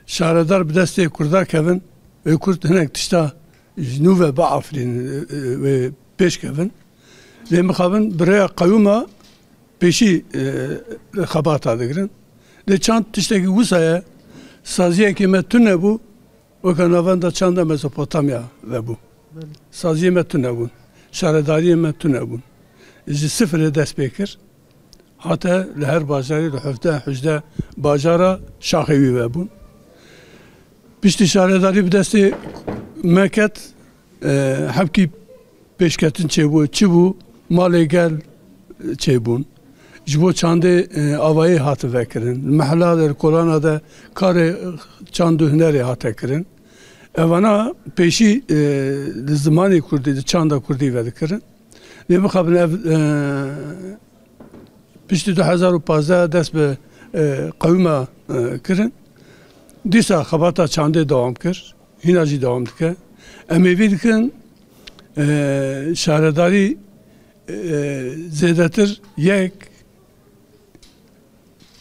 şahredar bir desteği kurda kevin ve kurt henek tişta jnu ve baaflin ve peş kevin ve mekhavin biraya kayuma peşi xabat adıgırın de çant tişteki usaya saziye kimetüne bu ve kanavanda çanda Mezopotamya ve bu saziye metüne bu şahredariye metüne bu sıfır dest bekir hatta her bacarı hafta hücde bacara şahivi ve bu pişti şahredari bir desti meket hepki peşketin çebu male gel çebun jibo çande avayı hatı vekirin mahallalar Korana'da kare çandu hüneri hatı kirin evana peşi zamanı kurdi çanda kurdi vekirin ve mukabele pişti 2015 dest be kavma kirin disa xabata çande devam kir hinacı devam dike emevi dikin şahredari zedetir yek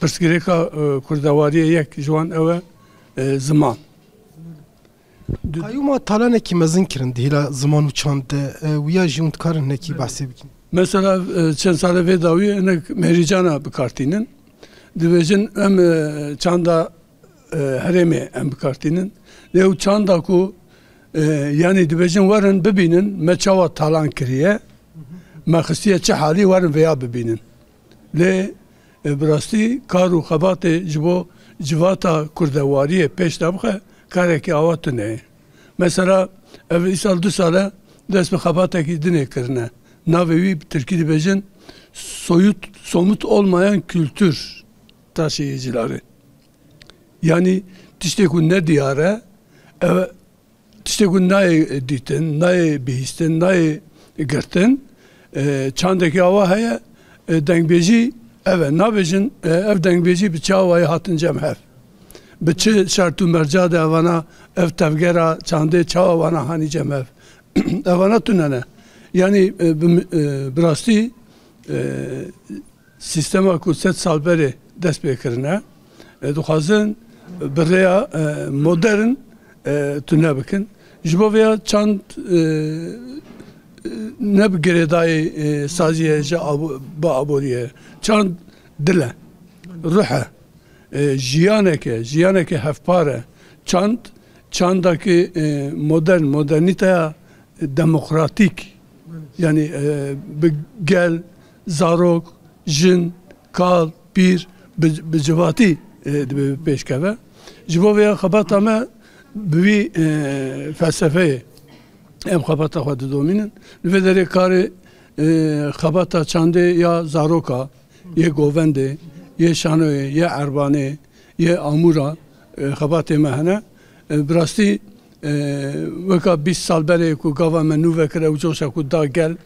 pirsgireka kurdawariye yek jwan ewe zaman Kayuma talaneki mezin kirin dihila zaman u çande wiya jont karın neki bahse bikin. Mesela çen sale vedavi ne mericana bikartinin divejin em çanda heremi em bikartinin lev çanda ku yani divejin varın bibinin meçava talan kiriye مخصیه چه حالی وارن ویا ببینن لی براستی کارو خبات جبو جواتا کردواریه پیش دبخه کاری که آوات نه مثلا اول سال 2 ساله دست به خباته کی dine کرنه ناوی Türkiye'de bejin somut olmayan kültür taşıyıcıları yani tiştekun ne diyare tiştekun ne diten ne bihisten ne gerten çandaki ava heye dengbeci evet nabejin ev dengbeci bir çavayı hatın cemhev biçi şartu mercade evana ev tevgera çande çavana hani cemhev evana tünene yani birasti sistema kutset salberi dest bekirine duhazın biraya modern tüne bikin jibo veya çand ne bir geredayı saziye ba aboriye çand dile ruha jiyaneke hafpare çandaki modernite demokratik yani gel zarok jin kal bir bicivati peşkeve jibo veya xabatame bir felsefe em xabata xwe didomînin li vê derê karê xabata çandê ya zaroka yê govendê yê şanoyê yê erbanê yê amûra xebatê me hene birastî weka 20 sal berê ku gava me nû vekir ew coşa ku da gel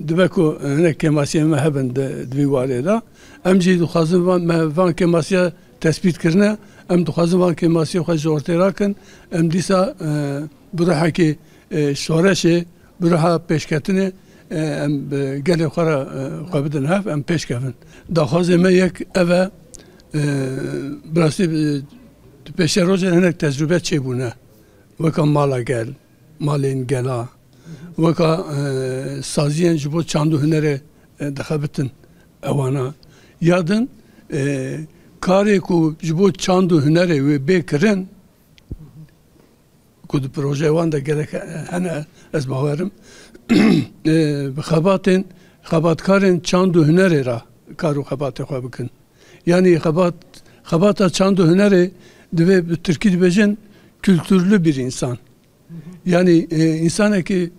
dibe ku hinek kemasiyê me hebin di vî warê da em jî dixwazin me van kemasiya tespît kirine em dixwazin van kemasiyê xwe ji ortê rakin em dîsa bi rihekê şoreşi buraha peşketini gelip kara kabidin haf em peşkevin. Daxwazime yek eve birası peşe rojen hinek tecrübe çebune. Veka mala gel, malin gela. Veka saziyen jibo çandu hünere daxabitin evana. Yadın kare ku jibo çandu hünere ve bekirin kod proje wan da gerek hene ez bawerim xabatkarên çandu hunerê ra kar û xebatê xwe bikin yani xebata çandu hunerê divê bi Tirkî dibêjin kültürlü bir insan Yani insan ki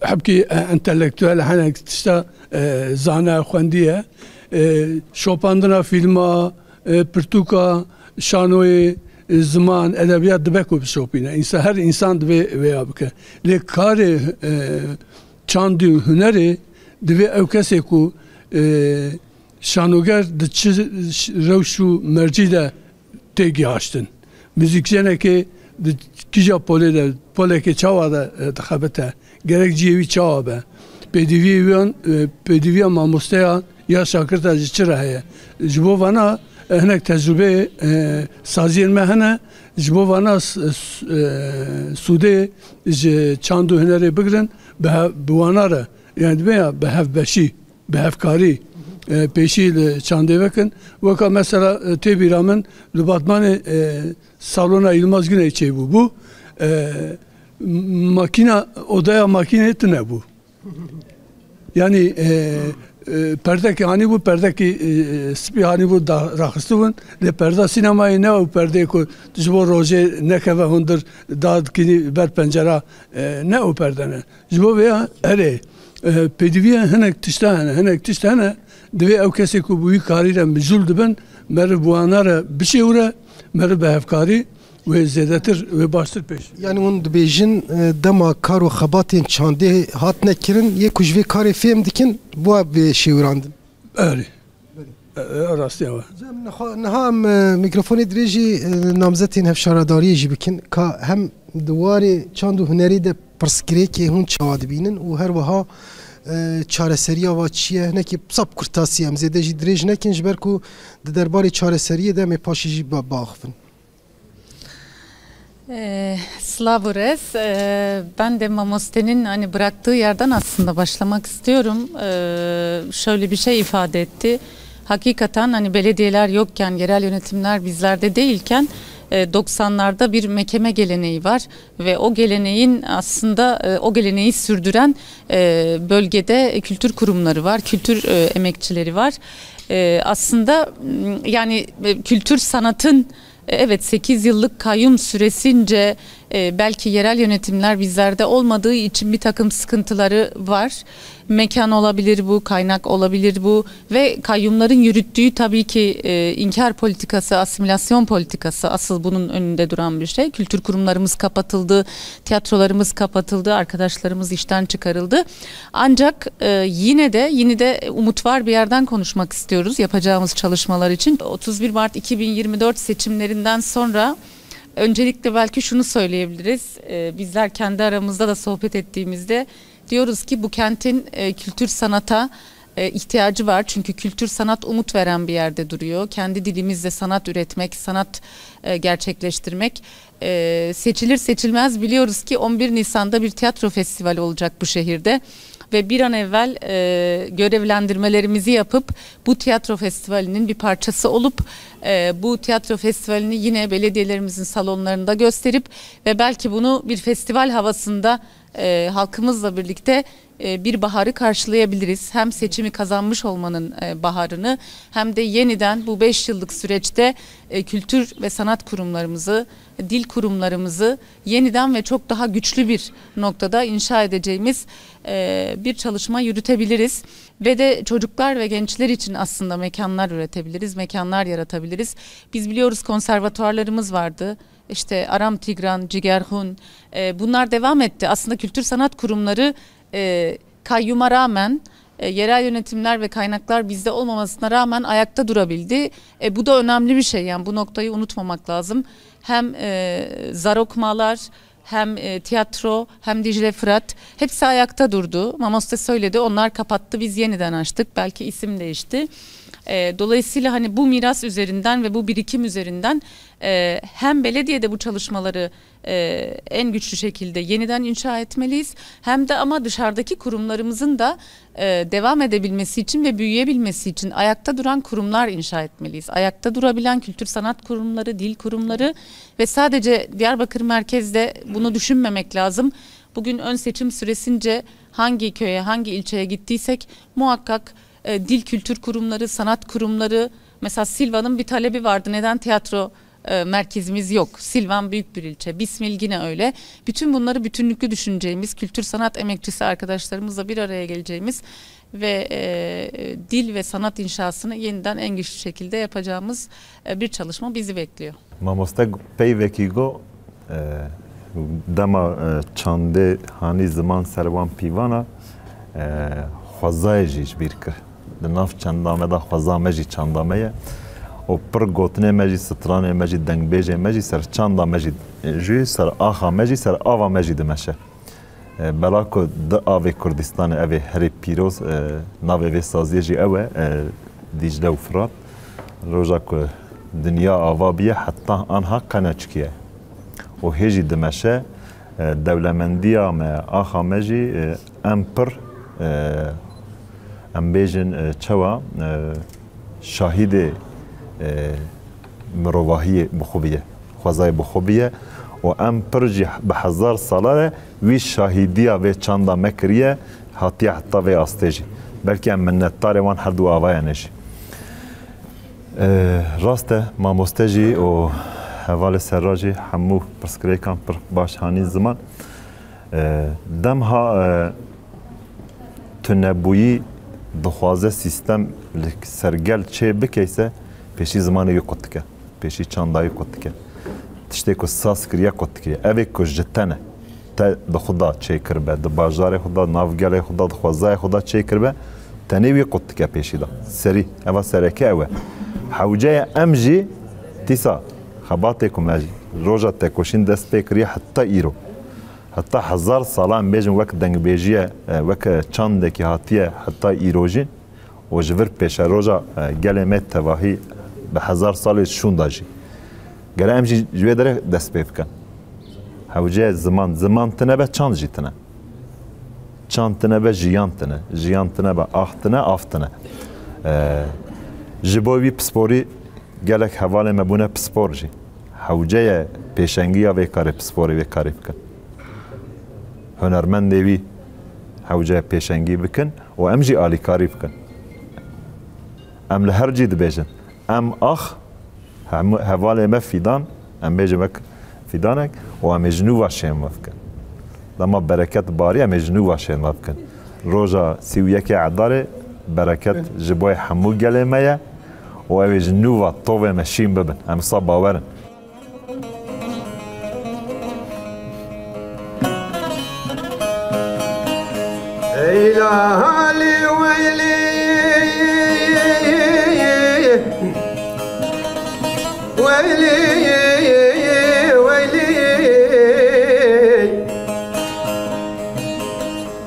حبكي انتلكتوال هناك تشتا زانا خونديه شوباندنا فيلما برتوكا شانوي زمان ادبيات دبكو بشوبينا انسان her insan dve veya bike le kare çandı hüneri dve evkese ku şanoger de revşu mercide tegi açtın müzikjene ki kija polede poleke çavada tabete gerek civi çava pediviyan mamostaya ya şakirta çıraya jibo vana هناك تجربة سازين مهنا جبوانا سودة چاندو هنري بقرن بوانارة يعني بيا بهف بشي بهف كاري بيشي چاندي وكن وكا مثلا تبي رامن لباتمان salona Yılmaz Güney şey bu makine odaya makine ne bu yani perdeki hani bu perdeki spi hani bu da rakıstın le perde sinemayı ne o perde ko jibo roje ne keve hundur dad kini ber pencere ne o perde ne jibo veya ere pediviye henek tiştane dve ev kesi ku bu kariyle mecul ben mer buanara bir şey ure mer behefkari ve zedetir ve baştır peş. Yani onun dibêjin dema kar û xebatên çandê hat nekirin yê ku ji vê karê fêm dikin bu bê şêwirandin. Erê. Rastiya wa. Niha em mikrofonê dirê jî namzetên hevşaradariyê jî bikin ka hem di warê çand û hunerî de pirsgirêkê hûn çawa dibînin û her wiha çareseriya wa çi ye hinekî sap kurtasî em zêde jî dirêj nekin ji ber ku di derbarê çareseriyê de em ê paşê jî biaxivin. Slavures, ben de Mamoste'nin hani bıraktığı yerden aslında başlamak istiyorum. Şöyle bir şey ifade etti. Hakikaten hani belediyeler yokken, yerel yönetimler bizlerde değilken 90'larda bir mekeme geleneği var ve o geleneğin aslında o geleneği sürdüren bölgede kültür kurumları var, kültür emekçileri var. Aslında yani kültür sanatın evet 8 yıllık kayyum süresince belki yerel yönetimler bizlerde olmadığı için bir takım sıkıntıları var. Mekan olabilir bu, kaynak olabilir bu ve kayyumların yürüttüğü tabii ki inkar politikası, asimilasyon politikası asıl bunun önünde duran bir şey. Kültür kurumlarımız kapatıldı, tiyatrolarımız kapatıldı, arkadaşlarımız işten çıkarıldı. Ancak yine de umut var bir yerden konuşmak istiyoruz yapacağımız çalışmalar için. 31 Mart 2024 seçimlerinden sonra öncelikle belki şunu söyleyebiliriz. Bizler kendi aramızda da sohbet ettiğimizde diyoruz ki bu kentin kültür sanata ihtiyacı var. Çünkü kültür sanat umut veren bir yerde duruyor. Kendi dilimizle sanat üretmek, sanat gerçekleştirmek. Seçilir seçilmez biliyoruz ki 11 Nisan'da bir tiyatro festivali olacak bu şehirde. Ve bir an evvel görevlendirmelerimizi yapıp bu tiyatro festivalinin bir parçası olup bu tiyatro festivalini yine belediyelerimizin salonlarında gösterip ve belki bunu bir festival havasında halkımızla birlikte bir baharı karşılayabiliriz. Hem seçimi kazanmış olmanın baharını hem de yeniden bu 5 yıllık süreçte kültür ve sanat kurumlarımızı, dil kurumlarımızı yeniden ve çok daha güçlü bir noktada inşa edeceğimiz bir çalışma yürütebiliriz. Ve de çocuklar ve gençler için aslında mekanlar üretebiliriz, mekanlar yaratabiliriz. Biz biliyoruz konservatuarlarımız vardı. İşte Aram Tigran, Cigerhun bunlar devam etti. Aslında kültür sanat kurumları kayyuma rağmen yerel yönetimler ve kaynaklar bizde olmamasına rağmen ayakta durabildi. Bu da önemli bir şey yani bu noktayı unutmamak lazım. Hem zarokmalar hem tiyatro hem Dicle Fırat hepsi ayakta durdu. Mamoste söyledi onlar kapattı biz yeniden açtık belki isim değişti. Dolayısıyla hani bu miras üzerinden ve bu birikim üzerinden hem belediyede bu çalışmaları en güçlü şekilde yeniden inşa etmeliyiz. Hem de ama dışarıdaki kurumlarımızın da devam edebilmesi için ve büyüyebilmesi için ayakta duran kurumlar inşa etmeliyiz. Ayakta durabilen kültür sanat kurumları, dil kurumları ve sadece Diyarbakır merkezde bunu düşünmemek lazım. Bugün ön seçim süresince hangi köye, hangi ilçeye gittiysek muhakkak dil kültür kurumları, sanat kurumları, mesela Silva'nın bir talebi vardı. Neden tiyatro merkezimiz yok. Silvan büyük bir ilçe. Bismil yine öyle. Bütün bunları bütünlüklü düşüneceğimiz, kültür sanat emekçisi arkadaşlarımızla bir araya geleceğimiz ve dil ve sanat inşasını yeniden en güçlü şekilde yapacağımız bir çalışma bizi bekliyor. Mamoste peyvekigo dema çande hani zaman servan pivana xwazayê jî ji bîr kir. Di nav çandame da xweza me jî çanda me ye. O pir gotinê me jî stranê me jî dengbêjê me jî ser çanda me jî jî ser axa me jî ser ava me jî dimeşe. Bela ku di avê Kurdistanê ev ê herê pîroz navê vê saziyê jî ew e Dicle û Firat. Roja ku dünya ava biye heta anha qene çikiye. O hê jî dimeşe dewlemendiya me axa me jî em pir em bêjin çawa şahîdê mirovahiyê bixwebiye, xwezayê bixwebiye û em pir jî bi hezar sala re wî şahîdiya vê çanda me kiriye hatiye heta vê astê jî. Belkî em minnetdarê wan her du avayan e jî. Rast e mamoste jî û hevalê serra jî hemû pirsgirêkan pir baş hanî ziman demha tunebûyî dixwaze sîstem li sergel çê bikeyse pêşî zimanê yê qut dike, pêşî çandayê qut dike. Tiştê ku saz kiriye qut dikiriye. Evê ku ji te ne te di xuda çê kiribe, di bajarê xwe da, navgelê xwe da, di xwezayê xwe da çê kiribe, tenê wî qut dike pêşî da. Serî, eva sereke ew e. Hewceya em jî dîsa xebatê ku me jî roja tekoşîn dest pê kiriye heta îro. Heta hezar sala em bêjin wek dengbêjiye, wek çandekî hatiye heta îrojîn û ji vir pêşe roja gelê me tevahî bi hezar salê şûn da jî. Gere em jî ji wê derê dest pê bikin. Hewceya ziman tune be çand jî tune. Çand tune be jiyan tune. Jiyan tune be ax tune, av tune. Ji bo wî pisporî gelek hevalê me bûne pispor jî. Hewceya pêşengiya vê karê pisporê vê karê bikin. Hunermendê wî hewceya pêşengî bikin û em jî alîkarî bikin. Em li her cî dibêjin. Em ax hevalê me fîdan, em bêjin wek fîdanek û em ê ji nû ve şên me bikin. Dema bereket barî em ê ji nû ve şên me bikin. Roja sî û yekê edarê bereket ji bo hemû gelê me ye û ew ê ji nû ve tovê me şîn bibin. Em sa bawerin. Eylali veyli veyli veyli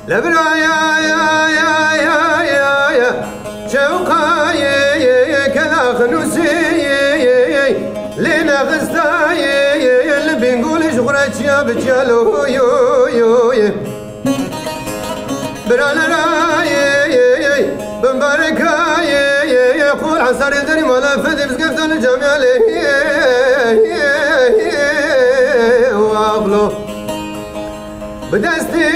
lebraya ya ya ya ya ya şevka ye kelaknusi lena gıstay lebingul şuğraç ya bicalo yo yo yo برانا بمباركا يقول عصار يدري ولا فدي بس قفت الجمال وابلو بدستي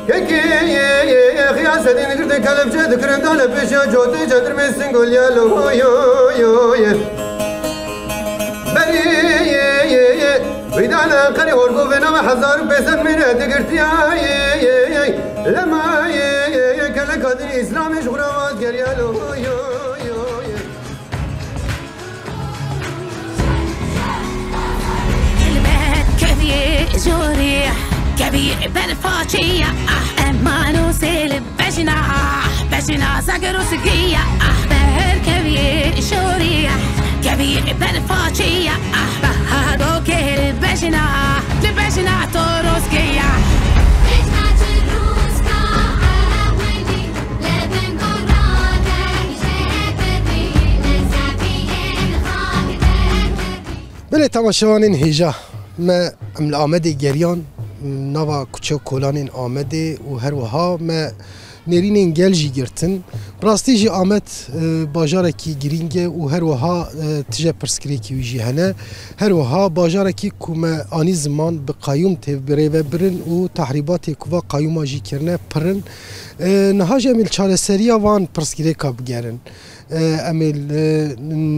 كيكي خياسة دي نقرد كلب جد كرد على بيشا جوتي جدر مسن قول يا لو يو يو بري ويدانا قري ورقو بنا حزار بيسن من دقرتيا لما كلا قدر اسلامي شغرات قريالو يو يو كلمات كبير جوريح كبير بالفاتشية اما نوصل بجنا ساقر وسقية بهر كبير جوريح كبير بالفاتشية بهادو كير لبجنا توروسكية بله تماشاوانین هیجا ما عمل آمده گریان نوا کوچه کولانین آمده و هر وها ما نرینین گل جی گرتن براستی جی آمد باجاره کی گرینگه و هر وها تجا پرسکری کی ویجی هنه هر وها باجاره کی کومه آنی زمان به قیوم تیو بره و برن و تحریبات کوا قیوم جی کرنه پرن نهاج امیل چاره سریا وان پرسکری کا بگرن امل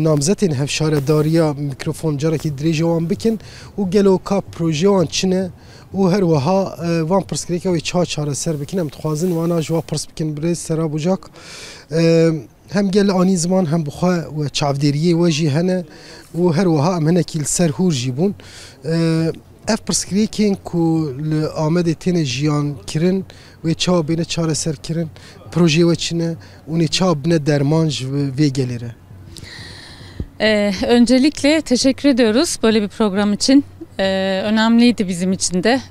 نامزتین هفشارداریا میکروفون جارا کی دریجه وان بکن و گلو کا پروژه وان چنه و هر وها وان پرسکریکا و چهار سر بکن هم تخوازن وانا جوا پرس بکن برای سرا بوجاک هم گل آنی زمان هم بخوا و چافدریه وجی هنه و هر وها هم هنه کیل سر هور جیبون اف پرسکریکین کو آمد تین جیان کرن و چا بینه چهار سر کرن proje içine onu çabne dermanj ve gelire. Öncelikle teşekkür ediyoruz böyle bir program için. Önemliydi bizim için de.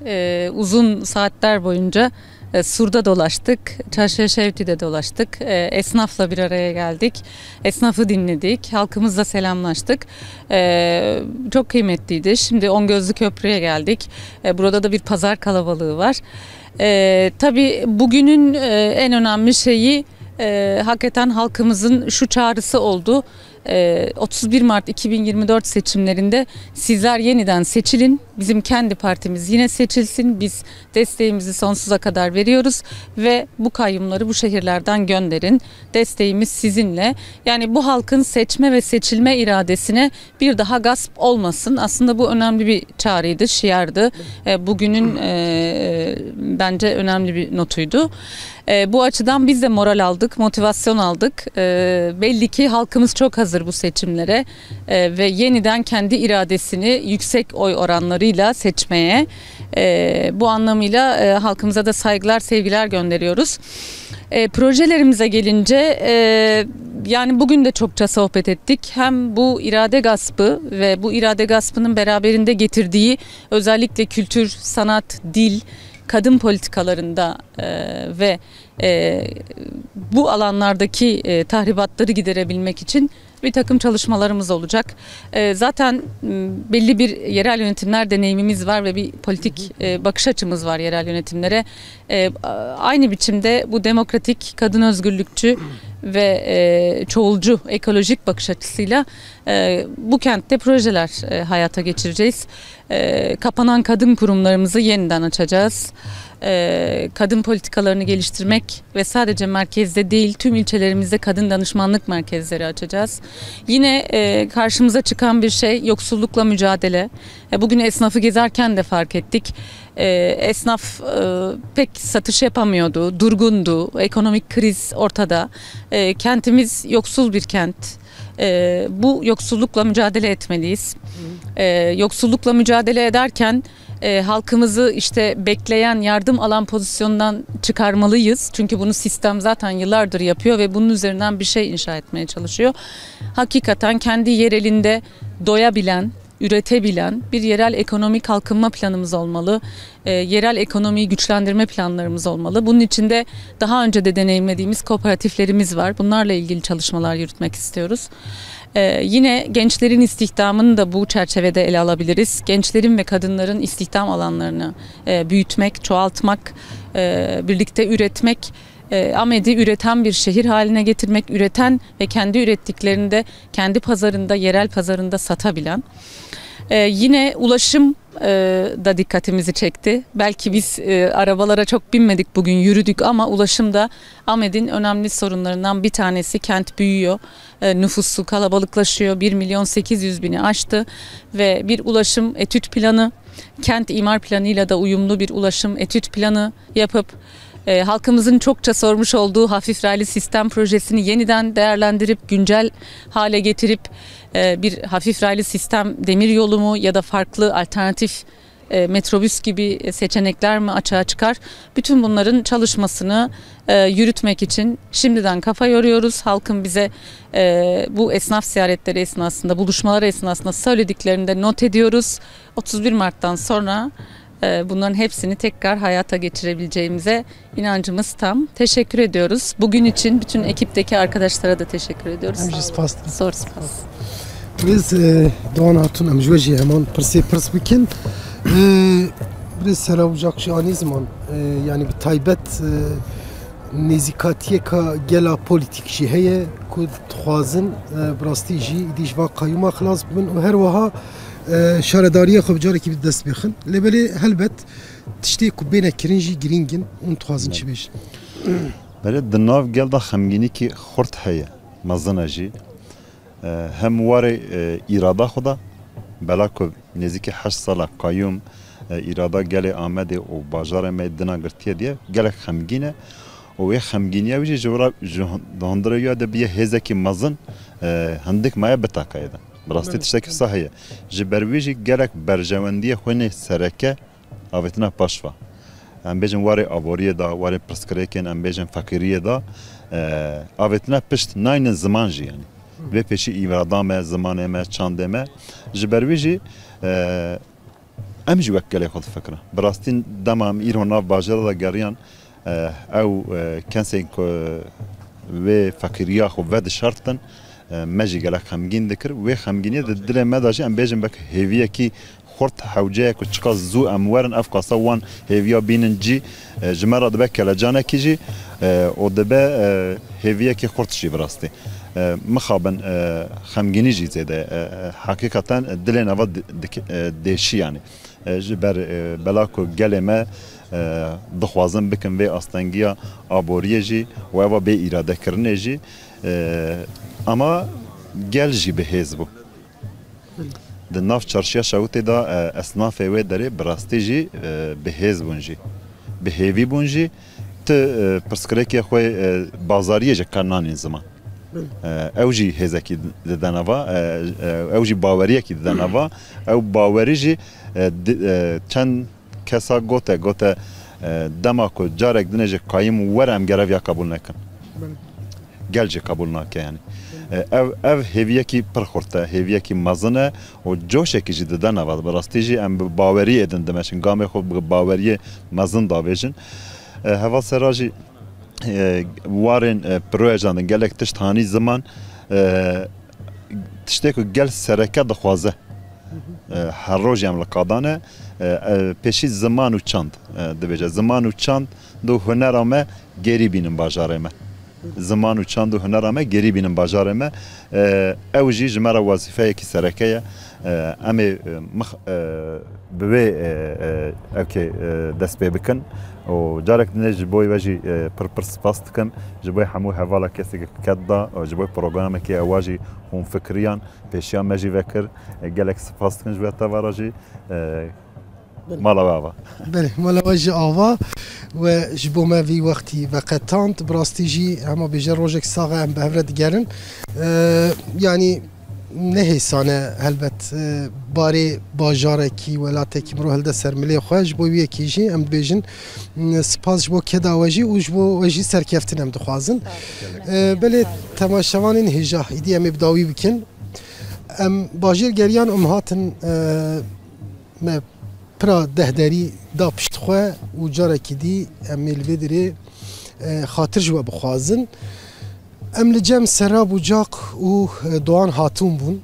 Uzun saatler boyunca Sur'da dolaştık, Çarşıya Şevti'de dolaştık. Esnafla bir araya geldik. Esnafı dinledik, halkımızla selamlaştık. Çok kıymetliydi. Şimdi Ongözlü Köprü'ye geldik. Burada da bir pazar kalabalığı var. Tabii bugünün en önemli şeyi hakikaten halkımızın şu çağrısı oldu. 31 Mart 2024 seçimlerinde sizler yeniden seçilin. Bizim kendi partimiz yine seçilsin. Biz desteğimizi sonsuza kadar veriyoruz ve bu kayyumları bu şehirlerden gönderin. Desteğimiz sizinle. Yani bu halkın seçme ve seçilme iradesine bir daha gasp olmasın. Aslında bu önemli bir çağrıydı, şiardı. Bugünün bence önemli bir notuydu. Bu açıdan biz de moral aldık, motivasyon aldık. Belli ki halkımız çok hazır bu seçimlere ve yeniden kendi iradesini yüksek oy oranlarıyla seçmeye. Bu anlamıyla halkımıza da saygılar, sevgiler gönderiyoruz. Projelerimize gelince yani bugün de çokça sohbet ettik. Hem bu irade gaspı ve bu irade gaspının beraberinde getirdiği özellikle kültür, sanat, dil, kadın politikalarında ve bu alanlardaki tahribatları giderebilmek için bir takım çalışmalarımız olacak. Zaten belli bir yerel yönetimler deneyimimiz var ve bir politik bakış açımız var yerel yönetimlere. Aynı biçimde bu demokratik, kadın özgürlükçü ve çoğulcu, ekolojik bakış açısıyla bu kentte projeler hayata geçireceğiz. Kapanan kadın kurumlarımızı yeniden açacağız. Kadın politikalarını geliştirmek ve sadece merkezde değil tüm ilçelerimizde kadın danışmanlık merkezleri açacağız. Yine karşımıza çıkan bir şey yoksullukla mücadele. Bugün esnafı gezerken de fark ettik. Esnaf pek satış yapamıyordu, durgundu, ekonomik kriz ortada. Kentimiz yoksul bir kent. Bu yoksullukla mücadele etmeliyiz. Yoksullukla mücadele ederken halkımızı işte bekleyen, yardım alan pozisyondan çıkarmalıyız. Çünkü bunu sistem zaten yıllardır yapıyor ve bunun üzerinden bir şey inşa etmeye çalışıyor. Hakikaten kendi yerelinde doyabilen, üretebilen bir yerel ekonomi kalkınma planımız olmalı. Yerel ekonomiyi güçlendirme planlarımız olmalı. Bunun için de daha önce de deneyimlediğimiz kooperatiflerimiz var. Bunlarla ilgili çalışmalar yürütmek istiyoruz. Yine gençlerin istihdamını da bu çerçevede ele alabiliriz. Gençlerin ve kadınların istihdam alanlarını büyütmek, çoğaltmak, birlikte üretmek, Amed'i üreten bir şehir haline getirmek, üreten ve kendi ürettiklerini de kendi pazarında, yerel pazarında satabilen. Yine ulaşım da dikkatimizi çekti. Belki biz arabalara çok binmedik bugün, yürüdük ama ulaşım da Amed'in önemli sorunlarından bir tanesi. Kent büyüyor, nüfusu kalabalıklaşıyor, 1.800.000'i aştı ve bir ulaşım etüt planı, kent imar planıyla da uyumlu bir ulaşım etüt planı yapıp halkımızın çokça sormuş olduğu hafif raylı sistem projesini yeniden değerlendirip güncel hale getirip bir hafif raylı sistem demiryolu mu ya da farklı alternatif metrobüs gibi seçenekler mi açığa çıkar? Bütün bunların çalışmasını yürütmek için şimdiden kafa yoruyoruz. Halkın bize bu esnaf ziyaretleri esnasında, buluşmalar esnasında söylediklerini de not ediyoruz. 31 Mart'tan sonra bunların hepsini tekrar hayata geçirebileceğimize inancımız tam. Teşekkür ediyoruz. Bugün için bütün ekipteki arkadaşlara da teşekkür ediyoruz. Sor spas. Biz Doğan Hatun amjveci hemen pırs bikin. Biz seravcak şani zaman yani bir taybet nezikatiye ka gela politik jî heye ku dixwazin birastî jî îdîjva qayyûma xilas bibin her wiha şaredariya xwe bicarekî bi dest bixin lêbelê helbet tiştê ku bêne kirin jî girîngin û dixwazin çi bêjin. Belê di nav gel da xemgînîkî xurt heye. مزنه جی هم واره اراده خدا بلا که نزدیک 8 سال قیوم اراده گل آمده و باجار میدنا گرتیه دیه گل خمگینه و خمگینیه ویژه جورا دهندره یاد بیه هزه کی مزن هندک مایه بتاکایده براستی تشتکی صحیه جبرویجی گلک برجواندی خونه سرکه آوتنا پاشوا ام بیجن واره آبوریه دا واره پرسکریکن ام بیجن فقیریه دا آوتنا پشت ناین زمان جی یعنی و پیشی ایرادامه زمانه چاندمه جبرویجی ام جی وکله خود فکره براستی دمام ایران ناف باجر دا گریان او کنسین و فقیریا خو ود شرطن مجی گلک خمگین دکر و خمگینی دل مداجی ام بیجن بک هیویه کی خورت حوجه کو چقا زو امورن افقاسا وان هیویا بینن جی جمره دبه کلا جانه کی جی او دبه هیویه کی خورت شی براستی مخابن خمگینی جی زده حقیقتا دل نوا دیشی یعنی جبر بلاکو گلمه دخوازم بکن و استنگیا آبوریه جی و او به اراده کرنه جی اما گل جی به حزبو د ناف چارشیا شوت دا اصناف و داره براستی جی به حزبون جی به هیوی بون جی ت پرسکرکی خو بازاریه جه کنان زمان او جی هزکی دنوا او جی باوریه کی دنوا او باوری جی چند کسا گوته دما کو جارک دنجه قایم ورم گرفیا قبول نکن گلجه قبول نکه یعنی او هیویه کی پرخورته هیویه کی مزنه و جوشه کی جد دنوا براستی جی ام باوری ادن دمشن گام خو باوری مزن داویجن هوا سراجی وارن پروژه گلک تشتانی زمان تشتکو گل سرکه دخوازه هر روز هم لقادانه پیشی زمان و چند دبیجه زمان و چند دو هنرامه گری بینم باجارمه زمان و چند دو هنرامه گری بینم باجارمه اوجی جمره وظیفه کی سرکه امی بوی اوکی دست پی بکن و جارك نج بوي واجي برسباستكم جبوي حمو هوالا كسي كدا جبوي بروجرام كي اواجي هم فكريا بيشيا ماجي فكر جالك سباستكم جبوي تواراجي مالا بابا بله مالا واجي آوا و جبو ما في وقتي وقتانت براستيجي اما بيجر روجك ساغا ام بهفرد گرن يعني نه سانه هلبت باری باجاره کی ولاته کی مرو هلده سرملی خوش بو یکی جی ام بیجن سپاس بو کدا وجی و بو وجی سرکفتن ام دخوازن بله تماشاوانین هجا ایدی ام بداوی بکن ام باجر گریان هاتن ما پرا دهدری دا پشت خو و جاره کی دی ام الودری خاطر جو بخوازن ام لجم سراب و جاق و دوان هاتون بون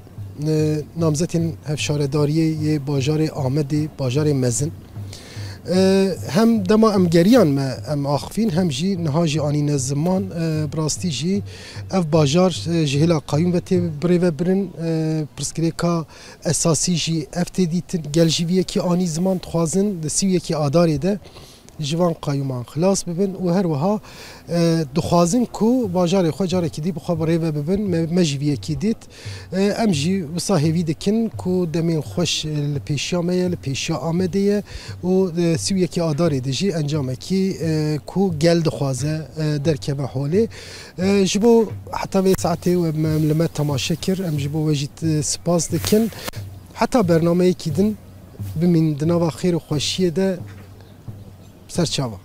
نامزتین هفشارداریه باجار آمده باجار مزن هم دما ام گریان ما ام آخفین هم جی نهاجی آنین زمان براستی جی اف باجار جهلا قایون و تی بری و برن پرسکری که اساسی جی افتی دیتن گل جیویه که آنی زمان تخوازن دسیویه که آداری ده جوان قایمان خلاص ببن و هر وها دخوازن کو باجار خو جاره کی دی بخو بری و ببن مجویه کی دیت ام جی وصاحبی دکن کو دمین خوش لپیشیا می لپیشیا آمده و سویه کی آداری دجی انجام کی کو گل دخوازه در که حاله جبو حتی به ساعته و ملمت تماشا کر ام جبو وجید سپاس دکن حتی برنامه کی دن بمن دنوا خیر و خوشیه ده سرچاوا